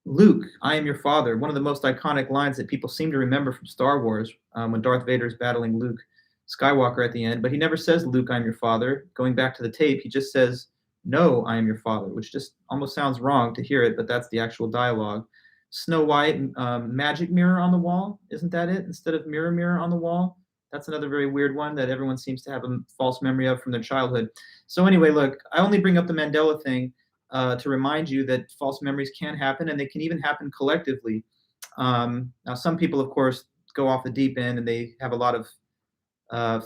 S1: Luke, I am your father, one of the most iconic lines that people seem to remember from Star Wars, when Darth Vader is battling Luke Skywalker at the end, but he never says, Luke, I'm your father. Going back to the tape, he just says, no, I am your father, which just almost sounds wrong to hear it, but that's the actual dialogue. Snow White, magic mirror on the wall, isn't that it? Instead of mirror, mirror on the wall? That's another very weird one that everyone seems to have a false memory of from their childhood. So anyway, look, I only bring up the Mandela thing to remind you that false memories can happen, and they can even happen collectively. Now, some people, of course, go off the deep end, and they have a lot of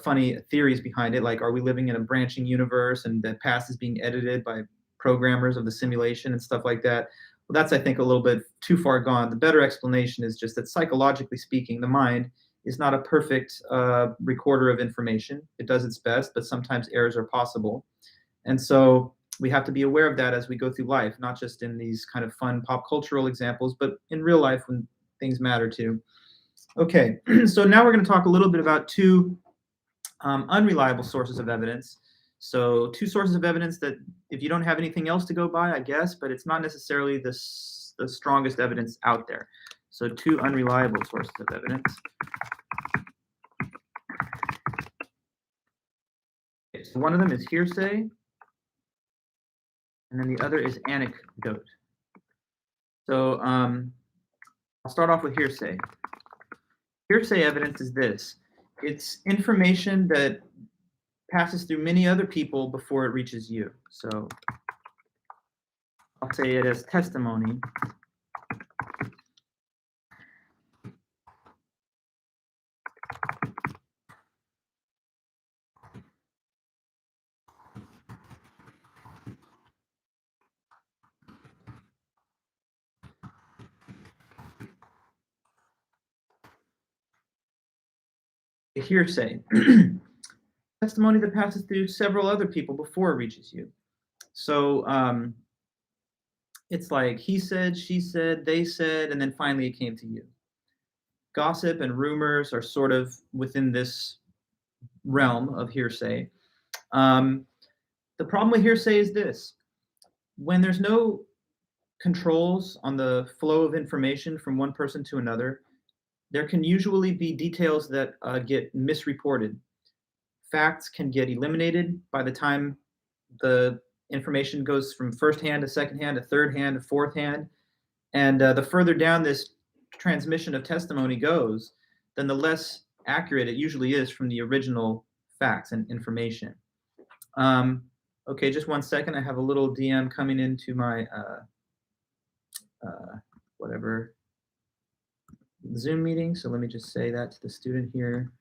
S1: funny theories behind it, like, are we living in a branching universe and the past is being edited by programmers of the simulation and stuff like that? Well, that's, I think, a little bit too far gone. The better explanation is just that, psychologically speaking, the mind is not a perfect recorder of information. It does its best, but sometimes errors are possible. And so we have to be aware of that as we go through life, not just in these kind of fun pop cultural examples, but in real life when things matter too. Okay, so now we're going to talk a little bit about two unreliable sources of evidence. So two sources of evidence that if you don't have anything else to go by, I guess, but it's not necessarily the strongest evidence out there. So two unreliable sources of evidence. Okay, so one of them is hearsay, and then the other is anecdote. So I'll start off with hearsay. Hearsay evidence is this. It's information that passes through many other people before it reaches you. So I'll say it as testimony. Hearsay. Testimony that passes through several other people before it reaches you. So it's like he said, she said, they said, and then finally it came to you. Gossip and rumors are sort of within this realm of hearsay. The problem with hearsay is this. When there's no controls on the flow of information from one person to another, there can usually be details that get misreported. Facts can get eliminated by the time the information goes from first hand to second hand to third hand to fourth hand. And the further down this transmission of testimony goes, then the less accurate it usually is from the original facts and information. Okay, just 1 second. I have a little DM coming into my whatever Zoom meeting. So let me just say that to the student here.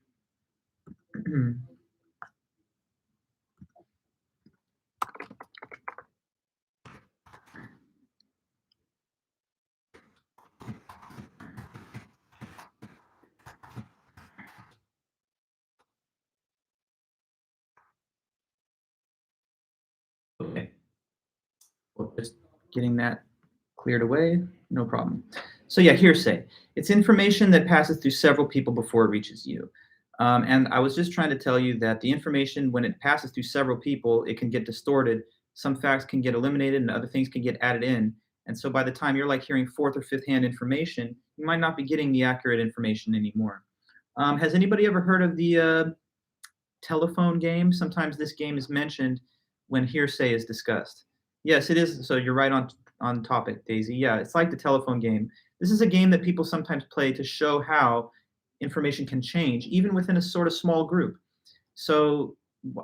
S1: Okay. Well, just getting that cleared away, no problem. So yeah, hearsay. It's information that passes through several people before it reaches you. And I was just trying to tell you that the information, when it passes through several people, it can get distorted. Some facts can get eliminated and other things can get added in. And so by the time you're like hearing fourth or fifth hand information, you might not be getting the accurate information anymore. Has anybody ever heard of the telephone game? Sometimes this game is mentioned when hearsay is discussed. Yes, it is. So you're right on topic, Daisy. Yeah, it's like the telephone game. This is a game that people sometimes play to show how information can change, even within a sort of small group. So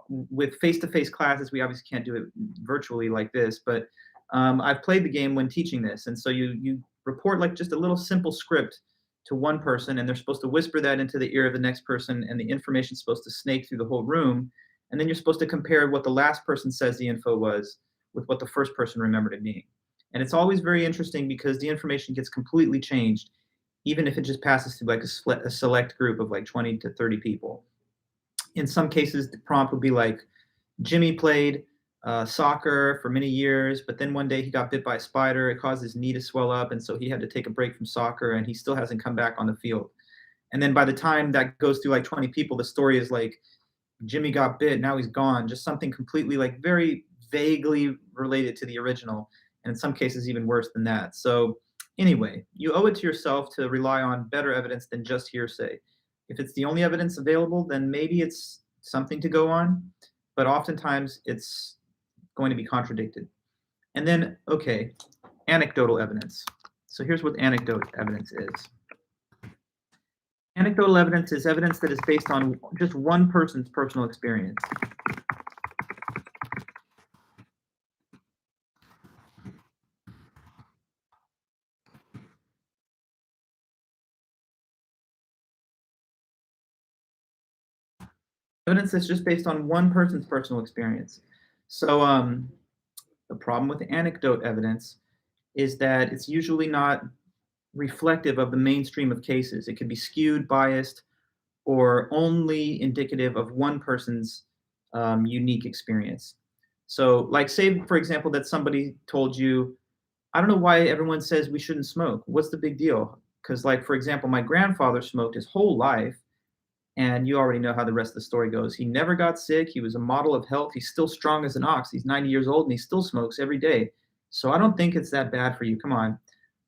S1: with face-to-face classes, we obviously can't do it virtually like this, but I've played the game when teaching this. And so you report like just a little simple script to one person, and they're supposed to whisper that into the ear of the next person, and the information's supposed to snake through the whole room. And then you're supposed to compare what the last person says the info was with what the first person remembered it being. And it's always very interesting because the information gets completely changed, even if it just passes through like a select group of like 20 to 30 people. In some cases, the prompt would be like, Jimmy played soccer for many years, but then one day he got bit by a spider. It caused his knee to swell up, and so he had to take a break from soccer, and he still hasn't come back on the field. And then by the time that goes through like 20 people, the story is like, Jimmy got bit, now he's gone. Just something completely like very vaguely related to the original, and in some cases even worse than that. So anyway, you owe it to yourself to rely on better evidence than just hearsay. If it's the only evidence available, then maybe it's something to go on, but oftentimes it's going to be contradicted. And then, okay, anecdotal evidence. So here's what anecdotal evidence is. Anecdotal evidence is evidence that is based on just one person's personal experience. Evidence that's just based on one person's personal experience. So the problem with anecdote evidence is that it's usually not reflective of the mainstream of cases. It could be skewed, biased, or only indicative of one person's unique experience. So like say, for example, that somebody told you, I don't know why everyone says we shouldn't smoke. What's the big deal? Because, like, for example, my grandfather smoked his whole life, and you already know how the rest of the story goes. He never got sick. He was a model of health. He's still strong as an ox. He's 90 years old, and he still smokes every day. So I don't think it's that bad for you. Come on.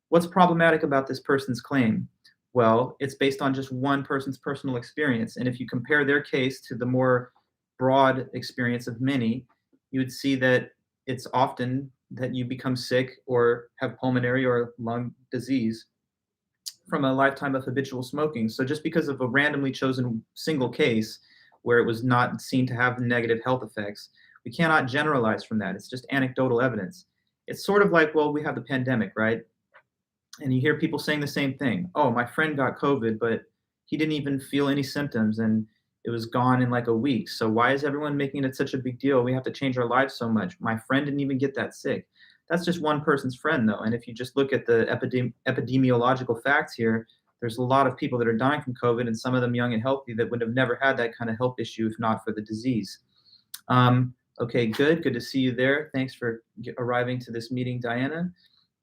S1: What's problematic about this person's claim? Well, it's based on just one person's personal experience. And if you compare their case to the more broad experience of many, you would see that it's often that you become sick or have pulmonary or lung disease from a lifetime of habitual smoking. So just because of a randomly chosen single case where it was not seen to have negative health effects, we cannot generalize from that. It's just anecdotal evidence. It's sort of like, well, we have the pandemic, right? And you hear people saying the same thing. Oh, my friend got COVID, but he didn't even feel any symptoms and it was gone in like a week. So why is everyone making it such a big deal? We have to change our lives so much. My friend didn't even get that sick. That's just one person's friend, though. And if you just look at the epidemiological facts here, there's a lot of people that are dying from COVID, and some of them young and healthy that would have never had that kind of health issue if not for the disease. Okay, good. Good to see you there. Thanks for arriving to this meeting, Diana.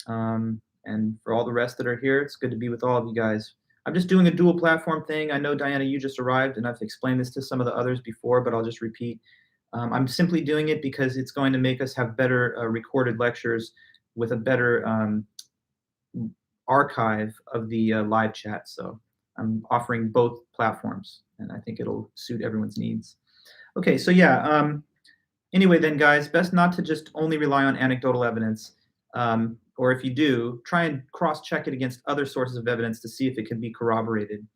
S1: And for all the rest that are here, it's good to be with all of you guys. I'm just doing a dual platform thing. I know, Diana, you just arrived, and I've explained this to some of the others before, but I'll just repeat. I'm simply doing it because it's going to make us have better recorded lectures with a better archive of the live chat. So I'm offering both platforms, and I think it'll suit everyone's needs. Okay, so yeah, anyway then, guys, best not to just only rely on anecdotal evidence. Or if you do, try and cross-check it against other sources of evidence to see if it can be corroborated.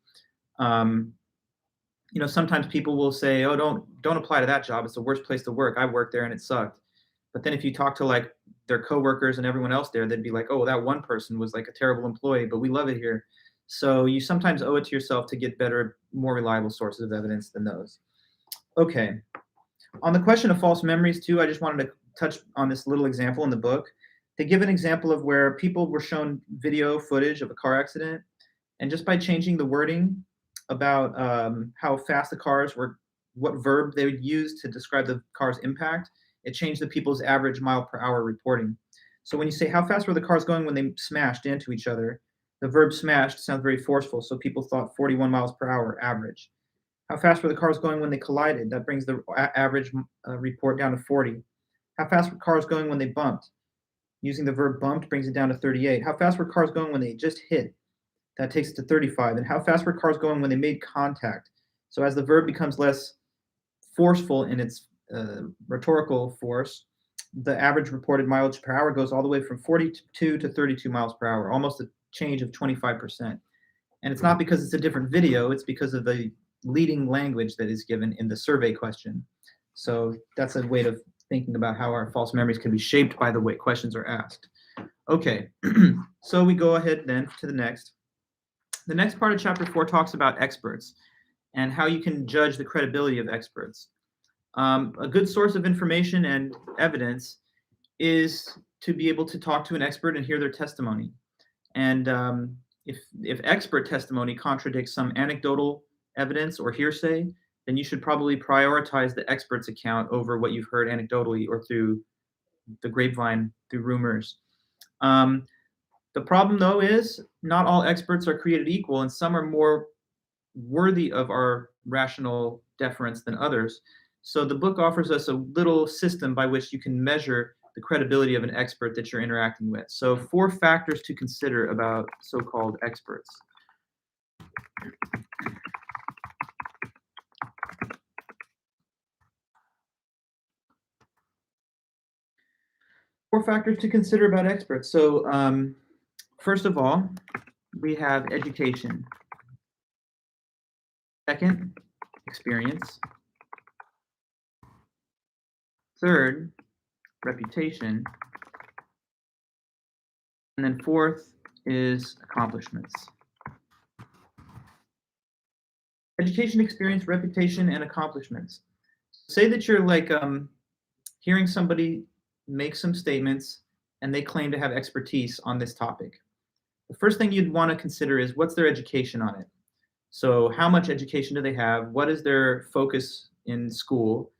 S1: You know, sometimes people will say, oh, don't apply to that job. It's the worst place to work. I worked there and it sucked. But then if you talk to like their coworkers and everyone else there, they'd be like, oh, that one person was like a terrible employee, but we love it here. So you sometimes owe it to yourself to get better, more reliable sources of evidence than those. Okay. On the question of false memories too, I just wanted to touch on this little example in the book. They give an example of where people were shown video footage of a car accident, and just by changing the wording about how fast the cars were, what verb they would use to describe the car's impact, it changed the people's average mile per hour reporting. So when you say how fast were the cars going when they smashed into each other, the verb smashed sounds very forceful, so people thought 41 miles per hour average. How fast were the cars going when they collided? That brings the average report down to 40. How fast were cars going when they bumped? Using the verb bumped brings it down to 38. How fast were cars going when they just hit? That takes it to 35. And how fast were cars going when they made contact? So as the verb becomes less forceful in its rhetorical force, the average reported mileage per hour goes all the way from 42 to 32 miles per hour, almost a change of 25%. And it's not because it's a different video, it's because of the leading language that is given in the survey question. So that's a way of thinking about how our false memories can be shaped by the way questions are asked. Okay, so we go ahead then to the next. The next part of chapter 4 talks about experts and how you can judge the credibility of experts. A good source of information and evidence is to be able to talk to an expert and hear their testimony. And if expert testimony contradicts some anecdotal evidence or hearsay, then you should probably prioritize the expert's account over what you've heard anecdotally or through the grapevine, through rumors. The problem, though, is not all experts are created equal, and some are more worthy of our rational deference than others. So the book offers us a little system by which you can measure the credibility of an expert that you're interacting with. So 4 factors to consider about so-called experts. Four factors to consider about experts. So first of all, we have education. Second, experience. Third, reputation. And then fourth is accomplishments. Education, experience, reputation, and accomplishments. Say that you're like hearing somebody make some statements and they claim to have expertise on this topic. The first thing you'd want to consider is what's their education on it. So how much education do they have? What is their focus in school?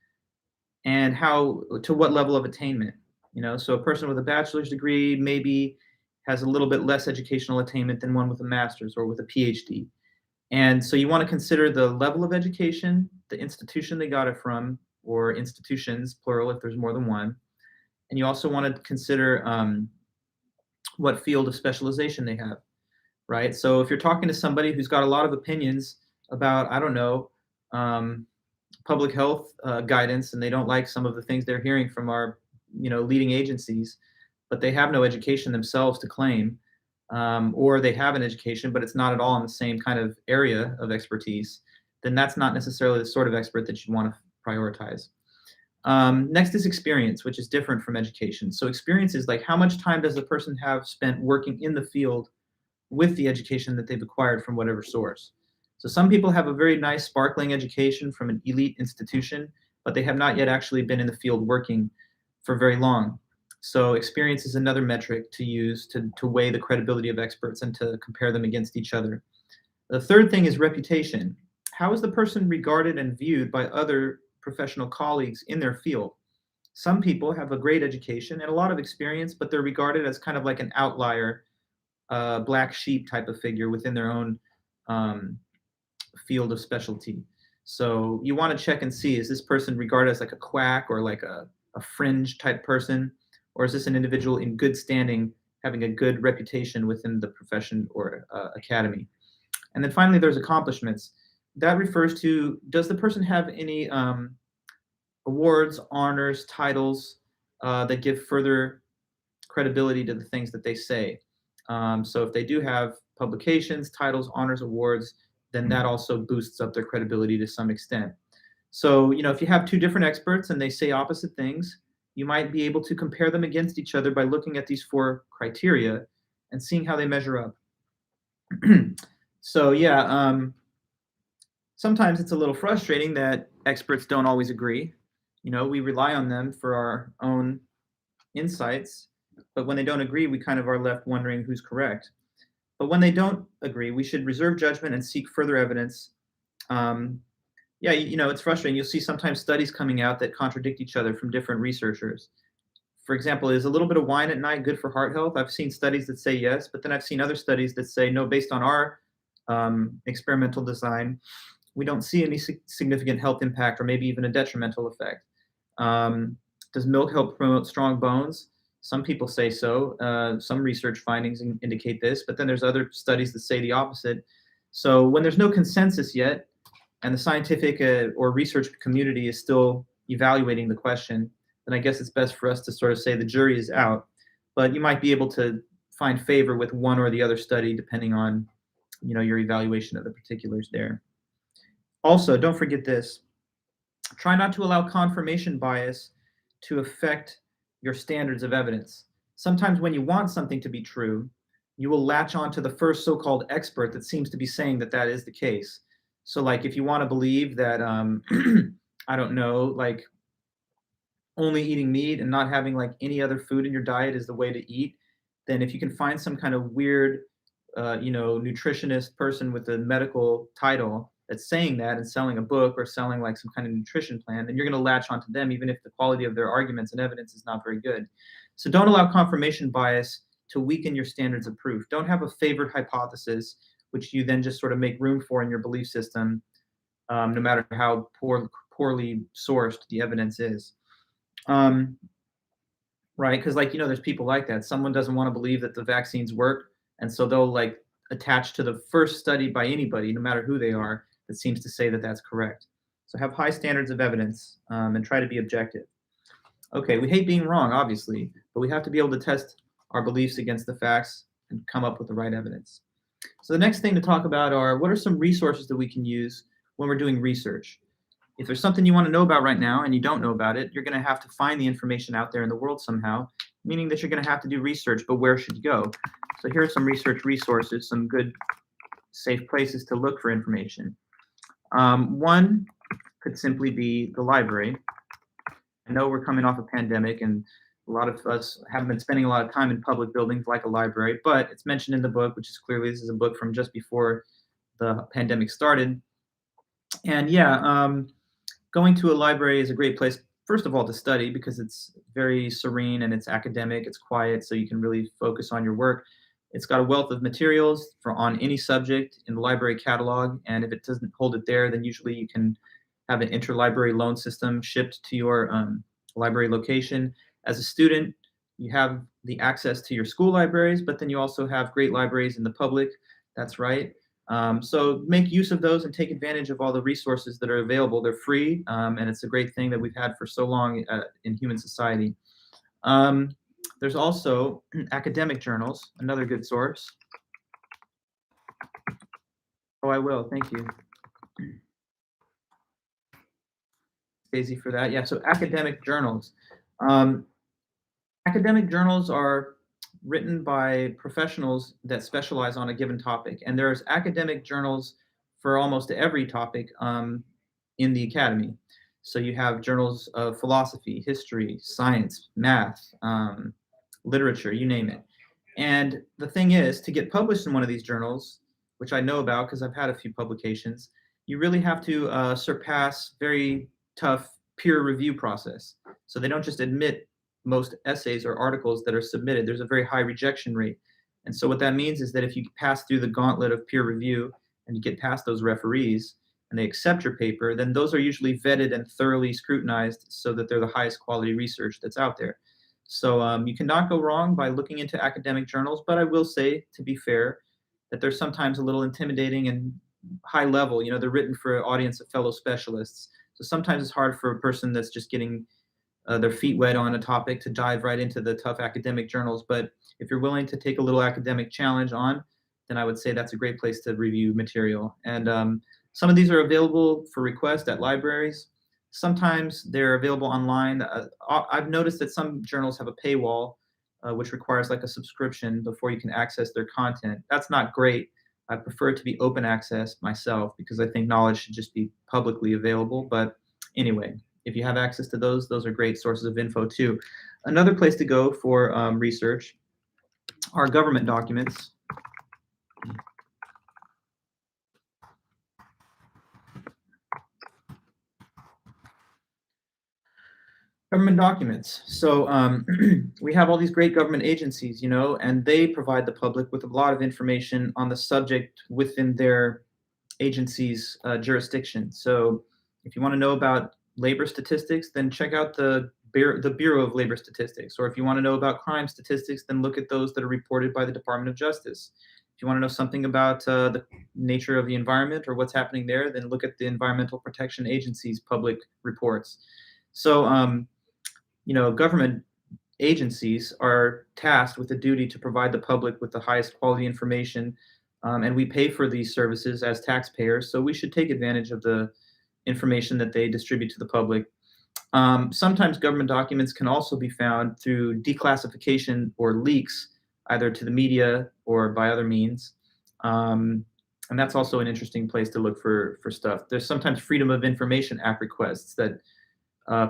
S1: And to what level of attainment? You know, so a person with a bachelor's degree maybe has a little bit less educational attainment than one with a master's or with a PhD. And so you want to consider the level of education, the institution they got it from, or institutions, plural if there's more than one. And you also want to consider what field of specialization they have, right? So if you're talking to somebody who's got a lot of opinions about, I don't know, public health guidance, and they don't like some of the things they're hearing from our, leading agencies, but they have no education themselves to claim, or they have an education, but it's not at all in the same kind of area of expertise, then that's not necessarily the sort of expert that you want to prioritize. Next is experience, which is different from education. So experience is like, how much time does the person have spent working in the field with the education that they've acquired from whatever source? So some people have a very nice sparkling education from an elite institution, but they have not yet actually been in the field working for very long. So experience is another metric to use to weigh the credibility of experts and to compare them against each other. The third thing is reputation. How is the person regarded and viewed by other professional colleagues in their field? Some people have a great education and a lot of experience, but they're regarded as kind of like an outlier, black sheep type of figure within their own field of specialty. So you want to check and see, is this person regarded as like a quack or like a fringe type person? Or is this an individual in good standing, having a good reputation within the profession or academy? And then finally, there's accomplishments. That refers to, does the person have any awards, honors, titles that give further credibility to the things that they say? So if they do have publications, titles, honors, awards, then that also boosts up their credibility to some extent. So, if you have two different experts and they say opposite things, you might be able to compare them against each other by looking at these 4 criteria and seeing how they measure up. So yeah, sometimes it's a little frustrating that experts don't always agree. We rely on them for our own insights, but when they don't agree, we kind of are left wondering who's correct. But when they don't agree, we should reserve judgment and seek further evidence. Yeah, it's frustrating. You'll see sometimes studies coming out that contradict each other from different researchers. For example, is a little bit of wine at night good for heart health? I've seen studies that say yes, but then I've seen other studies that say no, based on our experimental design, we don't see any significant health impact or maybe even a detrimental effect. Does milk help promote strong bones? Some people say so. Some research findings indicate this, but then there's other studies that say the opposite. So when there's no consensus yet, and the scientific or research community is still evaluating the question, then I guess it's best for us to sort of say the jury is out. But you might be able to find favor with one or the other study depending on, your evaluation of the particulars there. Also, don't forget this. Try not to allow confirmation bias to affect your standards of evidence. Sometimes when you want something to be true, you will latch on to the first so-called expert that seems to be saying that is the case. So like if you want to believe that, I don't know, like only eating meat and not having like any other food in your diet is the way to eat, then if you can find some kind of weird, nutritionist person with a medical title that's saying that and selling a book or selling like some kind of nutrition plan, then you're going to latch onto them even if the quality of their arguments and evidence is not very good. So don't allow confirmation bias to weaken your standards of proof. Don't have a favored hypothesis which you then just sort of make room for in your belief system, no matter how poorly sourced the evidence is. Right? Because there's people like that. Someone doesn't want to believe that the vaccines work, and so they'll like attach to the first study by anybody, no matter who they are, that seems to say that that's correct. So have high standards of evidence and try to be objective. Okay, we hate being wrong, obviously, but we have to be able to test our beliefs against the facts and come up with the right evidence. So the next thing to talk about are what are some resources that we can use when we're doing research. If there's something you want to know about right now and you don't know about it, you're going to have to find the information out there in the world somehow, meaning that you're going to have to do research, but where should you go? So here are some research resources, some good, safe places to look for information. One could simply be the library. I know we're coming off a pandemic and a lot of us haven't been spending a lot of time in public buildings like a library, but it's mentioned in the book, which is clearly this is a book from just before the pandemic started. And yeah, going to a library is a great place, first of all, to study because it's very serene and it's academic, it's quiet, so you can really focus on your work. It's got a wealth of materials on any subject in the library catalog, and if it doesn't hold it there, then usually you can have an interlibrary loan system shipped to your library location. As a student, you have the access to your school libraries, but then you also have great libraries in the public. That's right. So make use of those and take advantage of all the resources that are available. They're free, and it's a great thing that we've had for so long in human society. There's also academic journals, another good source. Oh, I will. Thank you, Daisy, for that. Yeah, so academic journals. Academic journals are written by professionals that specialize on a given topic, and there's academic journals for almost every topic in the academy. So you have journals of philosophy, history, science, math, literature, you name it. And the thing is, to get published in one of these journals, which I know about because I've had a few publications, you really have to surpass very tough peer review process. So they don't just admit most essays or articles that are submitted. There's a very high rejection rate. And so what that means is that if you pass through the gauntlet of peer review and you get past those referees and they accept your paper, then those are usually vetted and thoroughly scrutinized so that they're the highest quality research that's out there. So you cannot go wrong by looking into academic journals, but I will say, to be fair, that they're sometimes a little intimidating and high level. You know, they're written for an audience of fellow specialists. So sometimes it's hard for a person that's just getting their feet wet on a topic to dive right into the tough academic journals. But if you're willing to take a little academic challenge on, then I would say that's a great place to review material. And some of these are available for request at libraries. Sometimes they're available online. I've noticed that some journals have a paywall, which requires like a subscription before you can access their content. That's not great. I prefer it to be open access myself because I think knowledge should just be publicly available. But anyway, if you have access to those are great sources of info too. Another place to go for research are government documents. Government documents. So we have all these great government agencies, you know, and they provide the public with a lot of information on the subject within their agency's jurisdiction. So if you want to know about labor statistics, then check out the Bureau of Labor Statistics. Or if you want to know about crime statistics, then look at those that are reported by the Department of Justice. If you want to know something about the nature of the environment or what's happening there, then look at the Environmental Protection Agency's public reports. So you know, government agencies are tasked with the duty to provide the public with the highest quality information, and we pay for these services as taxpayers, so we should take advantage of the information that they distribute to the public. Sometimes government documents can also be found through declassification or leaks, either to the media or by other means. And that's also an interesting place to look for stuff. There's sometimes Freedom of Information Act requests that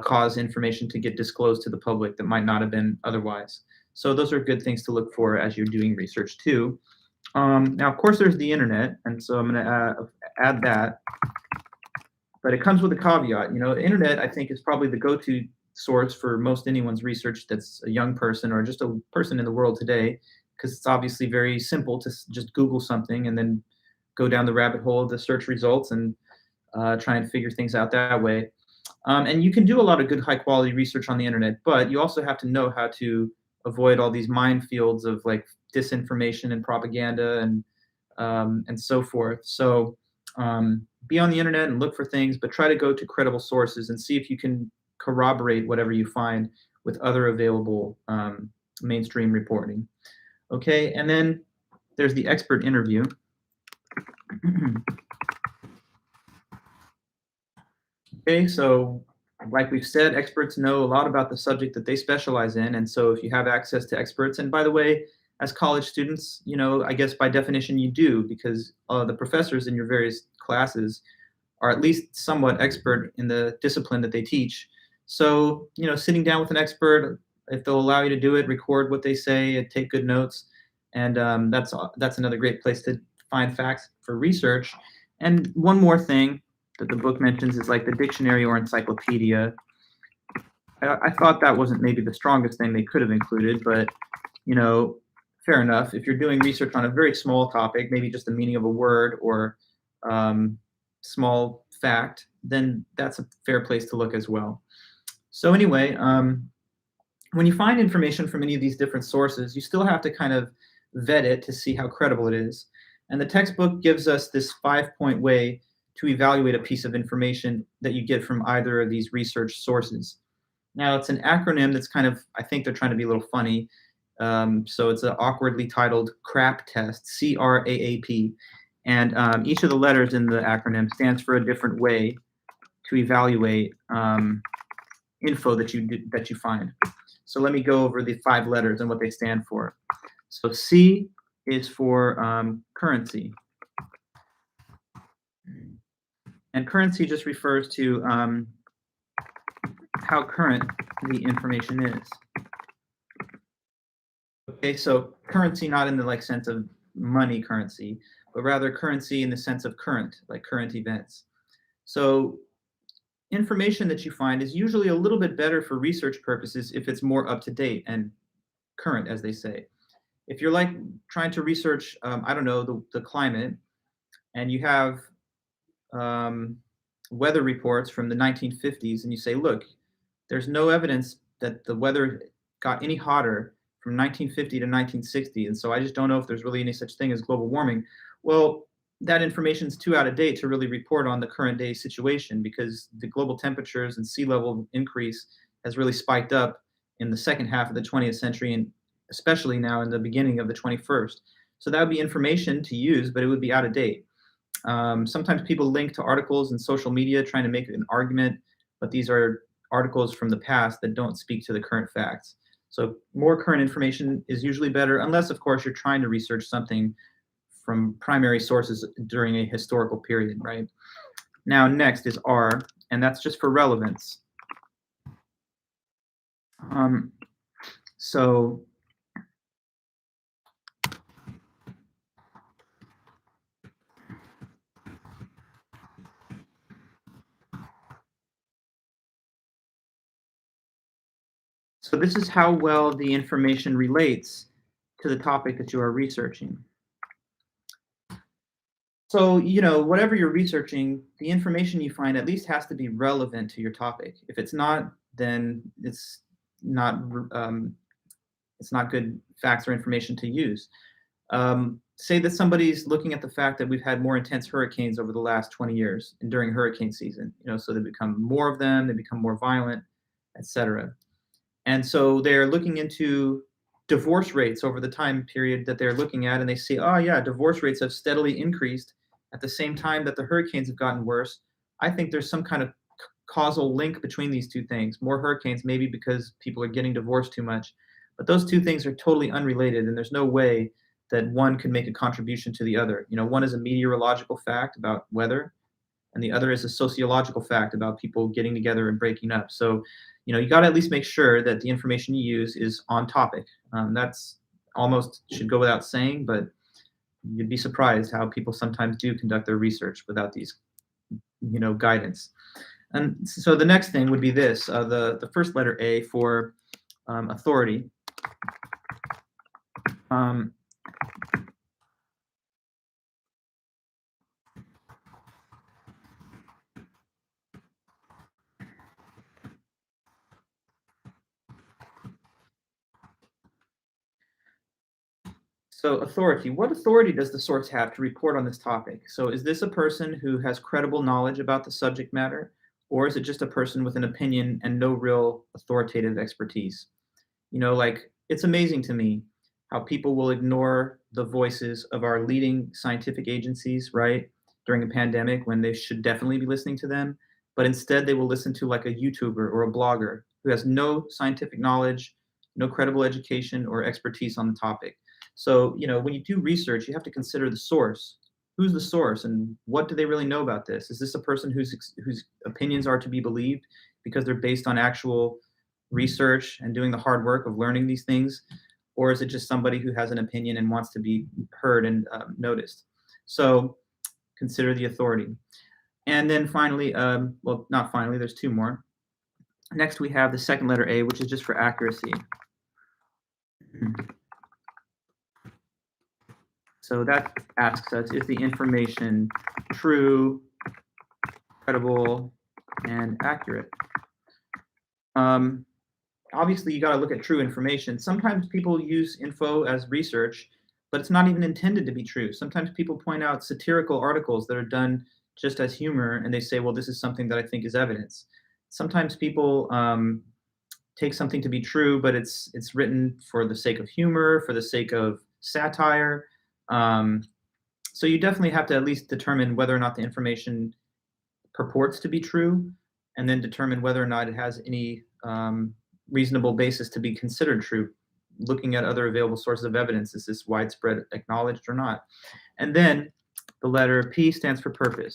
S1: cause information to get disclosed to the public that might not have been otherwise. So those are good things to look for as you're doing research too. Now, of course, there's the internet, and so I'm going to add that. But it comes with a caveat. You know, the internet, I think, is probably the go-to source for most anyone's research that's a young person or just a person in the world today, because it's obviously very simple to just Google something and then go down the rabbit hole of the search results and try and figure things out that way. And you can do a lot of good high quality research on the internet, but you also have to know how to avoid all these minefields of like disinformation and propaganda and so forth. So be on the internet and look for things, but try to go to credible sources and see if you can corroborate whatever you find with other available mainstream reporting. Okay, and then there's the expert interview. Okay, so like we've said, experts know a lot about the subject that they specialize in. And so if you have access to experts, and by the way, as college students, you know, I guess by definition you do, because the professors in your various classes are at least somewhat expert in the discipline that they teach. So, you know, sitting down with an expert, if they'll allow you to do it, record what they say and take good notes. And that's another great place to find facts for research. And one more thing that the book mentions is like the dictionary or encyclopedia. I thought that wasn't maybe the strongest thing they could have included, but you know, fair enough. If you're doing research on a very small topic, maybe just the meaning of a word or small fact, then that's a fair place to look as well. So anyway, when you find information from any of these different sources, you still have to kind of vet it to see how credible it is. And the textbook gives us this 5-point way to evaluate a piece of information that you get from either of these research sources. Now, it's an acronym that's kind of, I think they're trying to be a little funny. So it's an awkwardly titled CRAP test, CRAAP. And each of the letters in the acronym stands for a different way to evaluate info that you find. So let me go over the 5 letters and what they stand for. So C is for currency. And currency just refers to how current the information is. Okay, so currency not in the like sense of money currency, but rather currency in the sense of current, like current events. So information that you find is usually a little bit better for research purposes if it's more up to date and current, as they say. If you're like trying to research, I don't know, the climate, and you have weather reports from the 1950s, and you say, look, there's no evidence that the weather got any hotter from 1950 to 1960, and so I just don't know if there's really any such thing as global warming. Well, that information is too out of date to really report on the current day situation, because the global temperatures and sea level increase has really spiked up in the second half of the 20th century, and especially now in the beginning of the 21st. So that would be information to use, but it would be out of date. Sometimes people link to articles in social media trying to make an argument, but these are articles from the past that don't speak to the current facts. So more current information is usually better, unless, of course, you're trying to research something from primary sources during a historical period, right? Now, next is R, and that's just for relevance. So this is how well the information relates to the topic that you are researching. So, whatever you're researching, the information you find at least has to be relevant to your topic. If it's not, then it's not good facts or information to use. Say that somebody's looking at the fact that we've had more intense hurricanes over the last 20 years and during hurricane season, so they become more of them, they become more violent, etc. And so they're looking into divorce rates over the time period that they're looking at, and they see, oh yeah, divorce rates have steadily increased at the same time that the hurricanes have gotten worse. I think there's some kind of causal link between these two things. More hurricanes, maybe because people are getting divorced too much. But those two things are totally unrelated, and there's no way that one can make a contribution to the other. One is a meteorological fact about weather, and the other is a sociological fact about people getting together and breaking up. So, you got to at least make sure that the information you use is on topic. That's almost should go without saying, but you'd be surprised how people sometimes do conduct their research without these, guidance. And so the next thing would be this, the first letter A for authority. So authority, what authority does the source have to report on this topic? So is this a person who has credible knowledge about the subject matter, or is it just a person with an opinion and no real authoritative expertise? It's amazing to me how people will ignore the voices of our leading scientific agencies, right, during a pandemic when they should definitely be listening to them, but instead they will listen to like a YouTuber or a blogger who has no scientific knowledge, no credible education or expertise on the topic. So, when you do research, you have to consider the source. Who's the source, and what do they really know about this? Is this a person whose opinions are to be believed because they're based on actual research and doing the hard work of learning these things? Or is it just somebody who has an opinion and wants to be heard and noticed? So consider the authority. And then finally, well, not finally, there's 2 more. Next, we have the second letter A, which is just for accuracy. So that asks us, is the information true, credible, and accurate? Obviously, you got to look at true information. Sometimes people use info as research, but it's not even intended to be true. Sometimes people point out satirical articles that are done just as humor, and they say, well, this is something that I think is evidence. Sometimes people take something to be true, but it's written for the sake of humor, for the sake of satire. So you definitely have to at least determine whether or not the information purports to be true, and then determine whether or not it has any reasonable basis to be considered true, looking at other available sources of evidence. Is this widespread acknowledged or not? And then the letter P stands for purpose.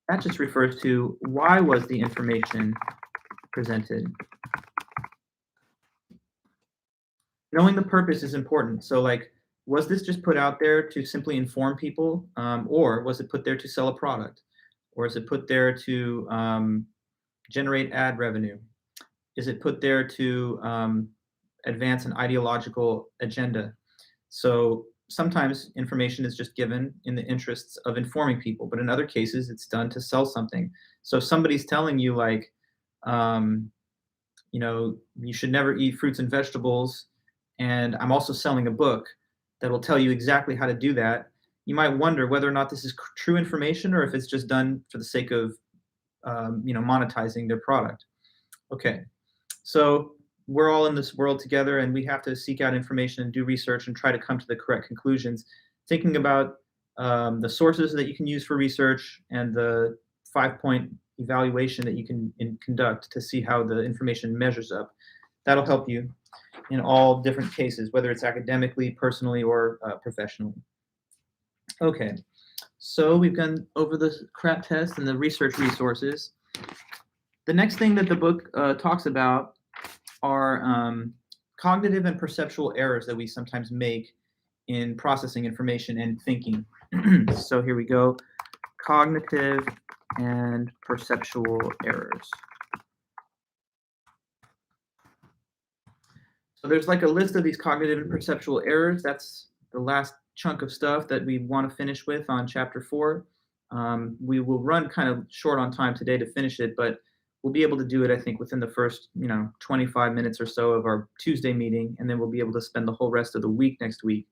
S1: That just refers to why was the information presented. Knowing the purpose is important. So like, was this just put out there to simply inform people, or was it put there to sell a product? Or is it put there to generate ad revenue? Is it put there to advance an ideological agenda? So sometimes information is just given in the interests of informing people, but in other cases, it's done to sell something. So if somebody's telling you like, you should never eat fruits and vegetables, and I'm also selling a book that will tell you exactly how to do that, you might wonder whether or not this is true information or if it's just done for the sake of monetizing their product. Okay, so we're all in this world together, and we have to seek out information and do research and try to come to the correct conclusions, thinking about the sources that you can use for research and the 5-point evaluation that you can conduct to see how the information measures up. That'll help you in all different cases, whether it's academically, personally, or professionally. Okay, so we've gone over the CRAT test and the research resources. The next thing that the book talks about are cognitive and perceptual errors that we sometimes make in processing information and thinking. So here we go, cognitive and perceptual errors. So there's like a list of these cognitive and perceptual errors. That's the last chunk of stuff that we want to finish with on chapter 4. We will run kind of short on time today to finish it, but we'll be able to do it, I think, within the first 25 minutes or so of our Tuesday meeting, and then we'll be able to spend the whole rest of the week next week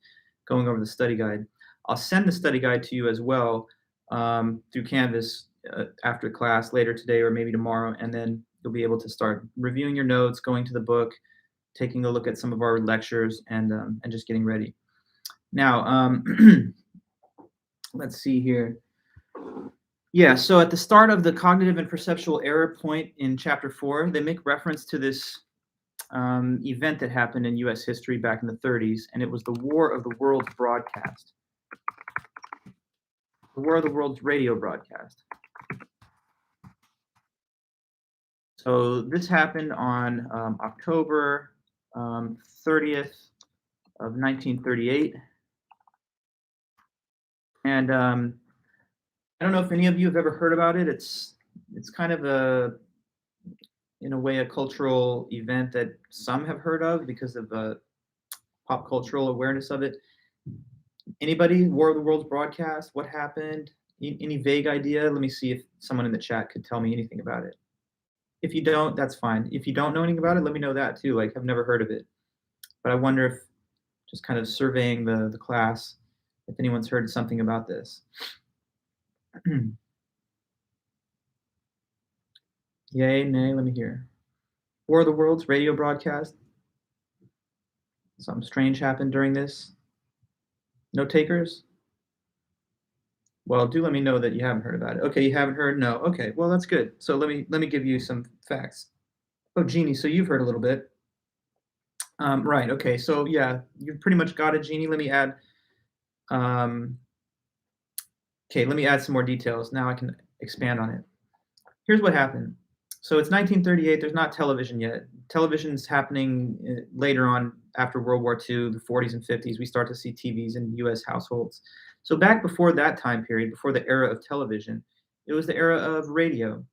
S1: going over the study guide. I'll send the study guide to you as well through Canvas after class later today or maybe tomorrow, and then you'll be able to start reviewing your notes, going to the book, taking a look at some of our lectures, and just getting ready. Now, let's see here. Yeah, so at the start of the cognitive and perceptual error point in chapter 4, they make reference to this event that happened in U.S. history back in the 30s, and it was the War of the Worlds broadcast. The War of the Worlds radio broadcast. So this happened on October 30th of 1938. And I don't know if any of you have ever heard about it. It's kind of in a way, a cultural event that some have heard of because of pop cultural awareness of it. Anybody? War of the Worlds broadcast? What happened? Any vague idea? Let me see if someone in the chat could tell me anything about it. If you don't, that's fine. If you don't know anything about it, let me know that too. Like, I've never heard of it. But I wonder if, just kind of surveying the class, if anyone's heard something about this. Yay, nay, let me hear. War of the Worlds radio broadcast. Something strange happened during this. No takers? Well, do let me know that you haven't heard about it. Okay, you haven't heard? No. Okay, well, that's good. So let me give you some facts. Oh, Jeannie, so you've heard a little bit. Right, okay, so yeah, you've pretty much got it, Jeannie. Let me add let me add some more details. Now I can expand on it. Here's what happened. So it's 1938. There's not television yet. Television's happening later on after World War II, the 40s and 50s. We start to see TVs in U.S. households. So back before that time period, before the era of television, it was the era of radio.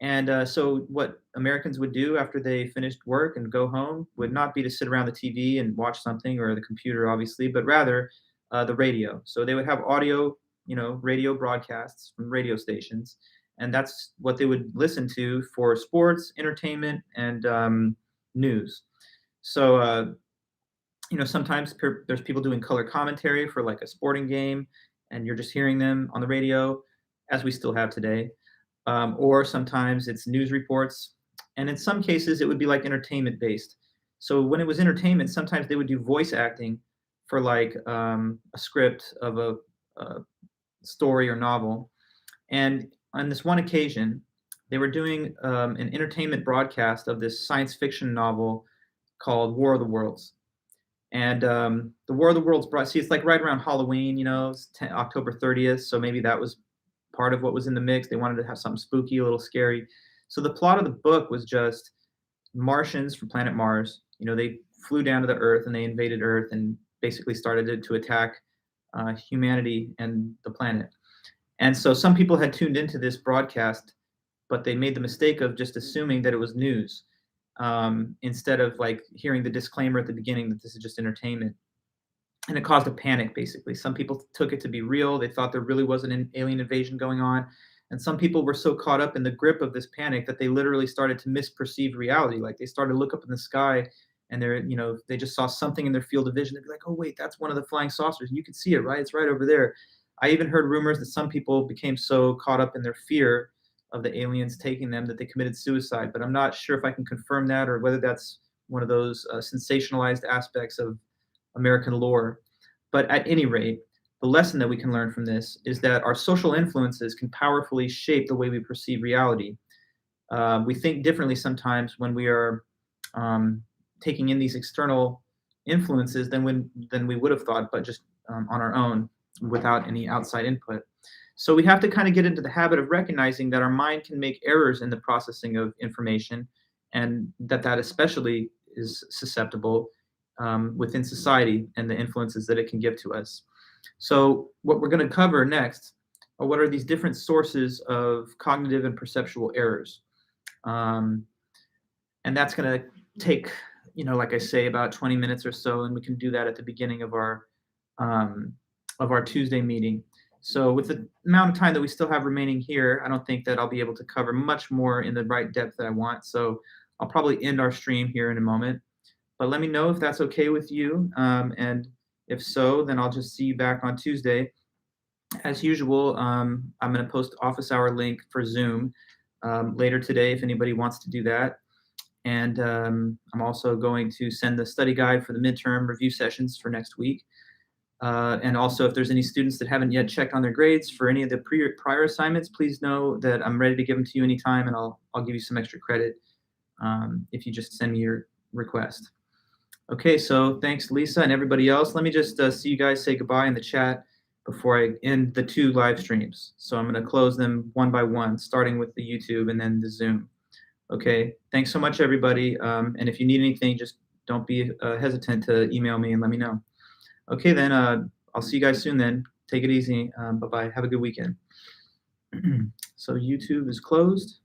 S1: And so what Americans would do after they finished work and go home would not be to sit around the TV and watch something or the computer, obviously, but rather the radio. So they would have audio, radio broadcasts from radio stations, and that's what they would listen to for sports, entertainment, and news. So sometimes there's people doing color commentary for like a sporting game, and you're just hearing them on the radio, as we still have today. Or sometimes it's news reports, and in some cases it would be like entertainment based. So when it was entertainment, sometimes they would do voice acting for like a script of a story or novel. And on this one occasion, they were doing an entertainment broadcast of this science fiction novel called War of the Worlds. And the War of the Worlds see, it's like right around Halloween, it's October 30th. So maybe that was part of what was in the mix. They wanted to have something spooky, a little scary. So the plot of the book was just Martians from planet Mars. They flew down to the Earth and they invaded Earth and basically started to attack humanity and the planet. And so some people had tuned into this broadcast, but they made the mistake of just assuming that it was news, instead of like hearing the disclaimer at the beginning that this is just entertainment. And it caused a panic, basically. Some people took it to be real. They thought there really was an alien invasion going on. And some people were so caught up in the grip of this panic that they literally started to misperceive reality. Like they started to look up in the sky and they just saw something in their field of vision. They'd be like, oh, wait, that's one of the flying saucers. You can see it, right? It's right over there. I even heard rumors that some people became so caught up in their fear of the aliens taking them that they committed suicide. But I'm not sure if I can confirm that or whether that's one of those sensationalized aspects of American lore. But at any rate, the lesson that we can learn from this is that our social influences can powerfully shape the way we perceive reality. We think differently sometimes when we are taking in these external influences than we would have thought, but just on our own without any outside input. So we have to kind of get into the habit of recognizing that our mind can make errors in the processing of information, and that especially is susceptible within society and the influences that it can give to us. So what we're going to cover next are what are these different sources of cognitive and perceptual errors. And that's going to take, like I say, about 20 minutes or so, and we can do that at the beginning of our Tuesday meeting. So with the amount of time that we still have remaining here, I don't think that I'll be able to cover much more in the right depth that I want. So I'll probably end our stream here in a moment. But let me know if that's okay with you. And if so, then I'll just see you back on Tuesday. As usual, I'm going to post office hour link for Zoom later today if anybody wants to do that. And I'm also going to send the study guide for the midterm review sessions for next week. And also, if there's any students that haven't yet checked on their grades for any of the prior assignments, please know that I'm ready to give them to you anytime, and I'll give you some extra credit if you just send me your request. Okay, so thanks, Lisa, and everybody else. Let me just see you guys say goodbye in the chat before I end the 2 live streams. So I'm going to close them one by one, starting with the YouTube and then the Zoom. Okay, thanks so much, everybody. And if you need anything, just don't be hesitant to email me and let me know. Okay, then I'll see you guys soon then. Take it easy. Bye-bye. Have a good weekend. So YouTube is closed.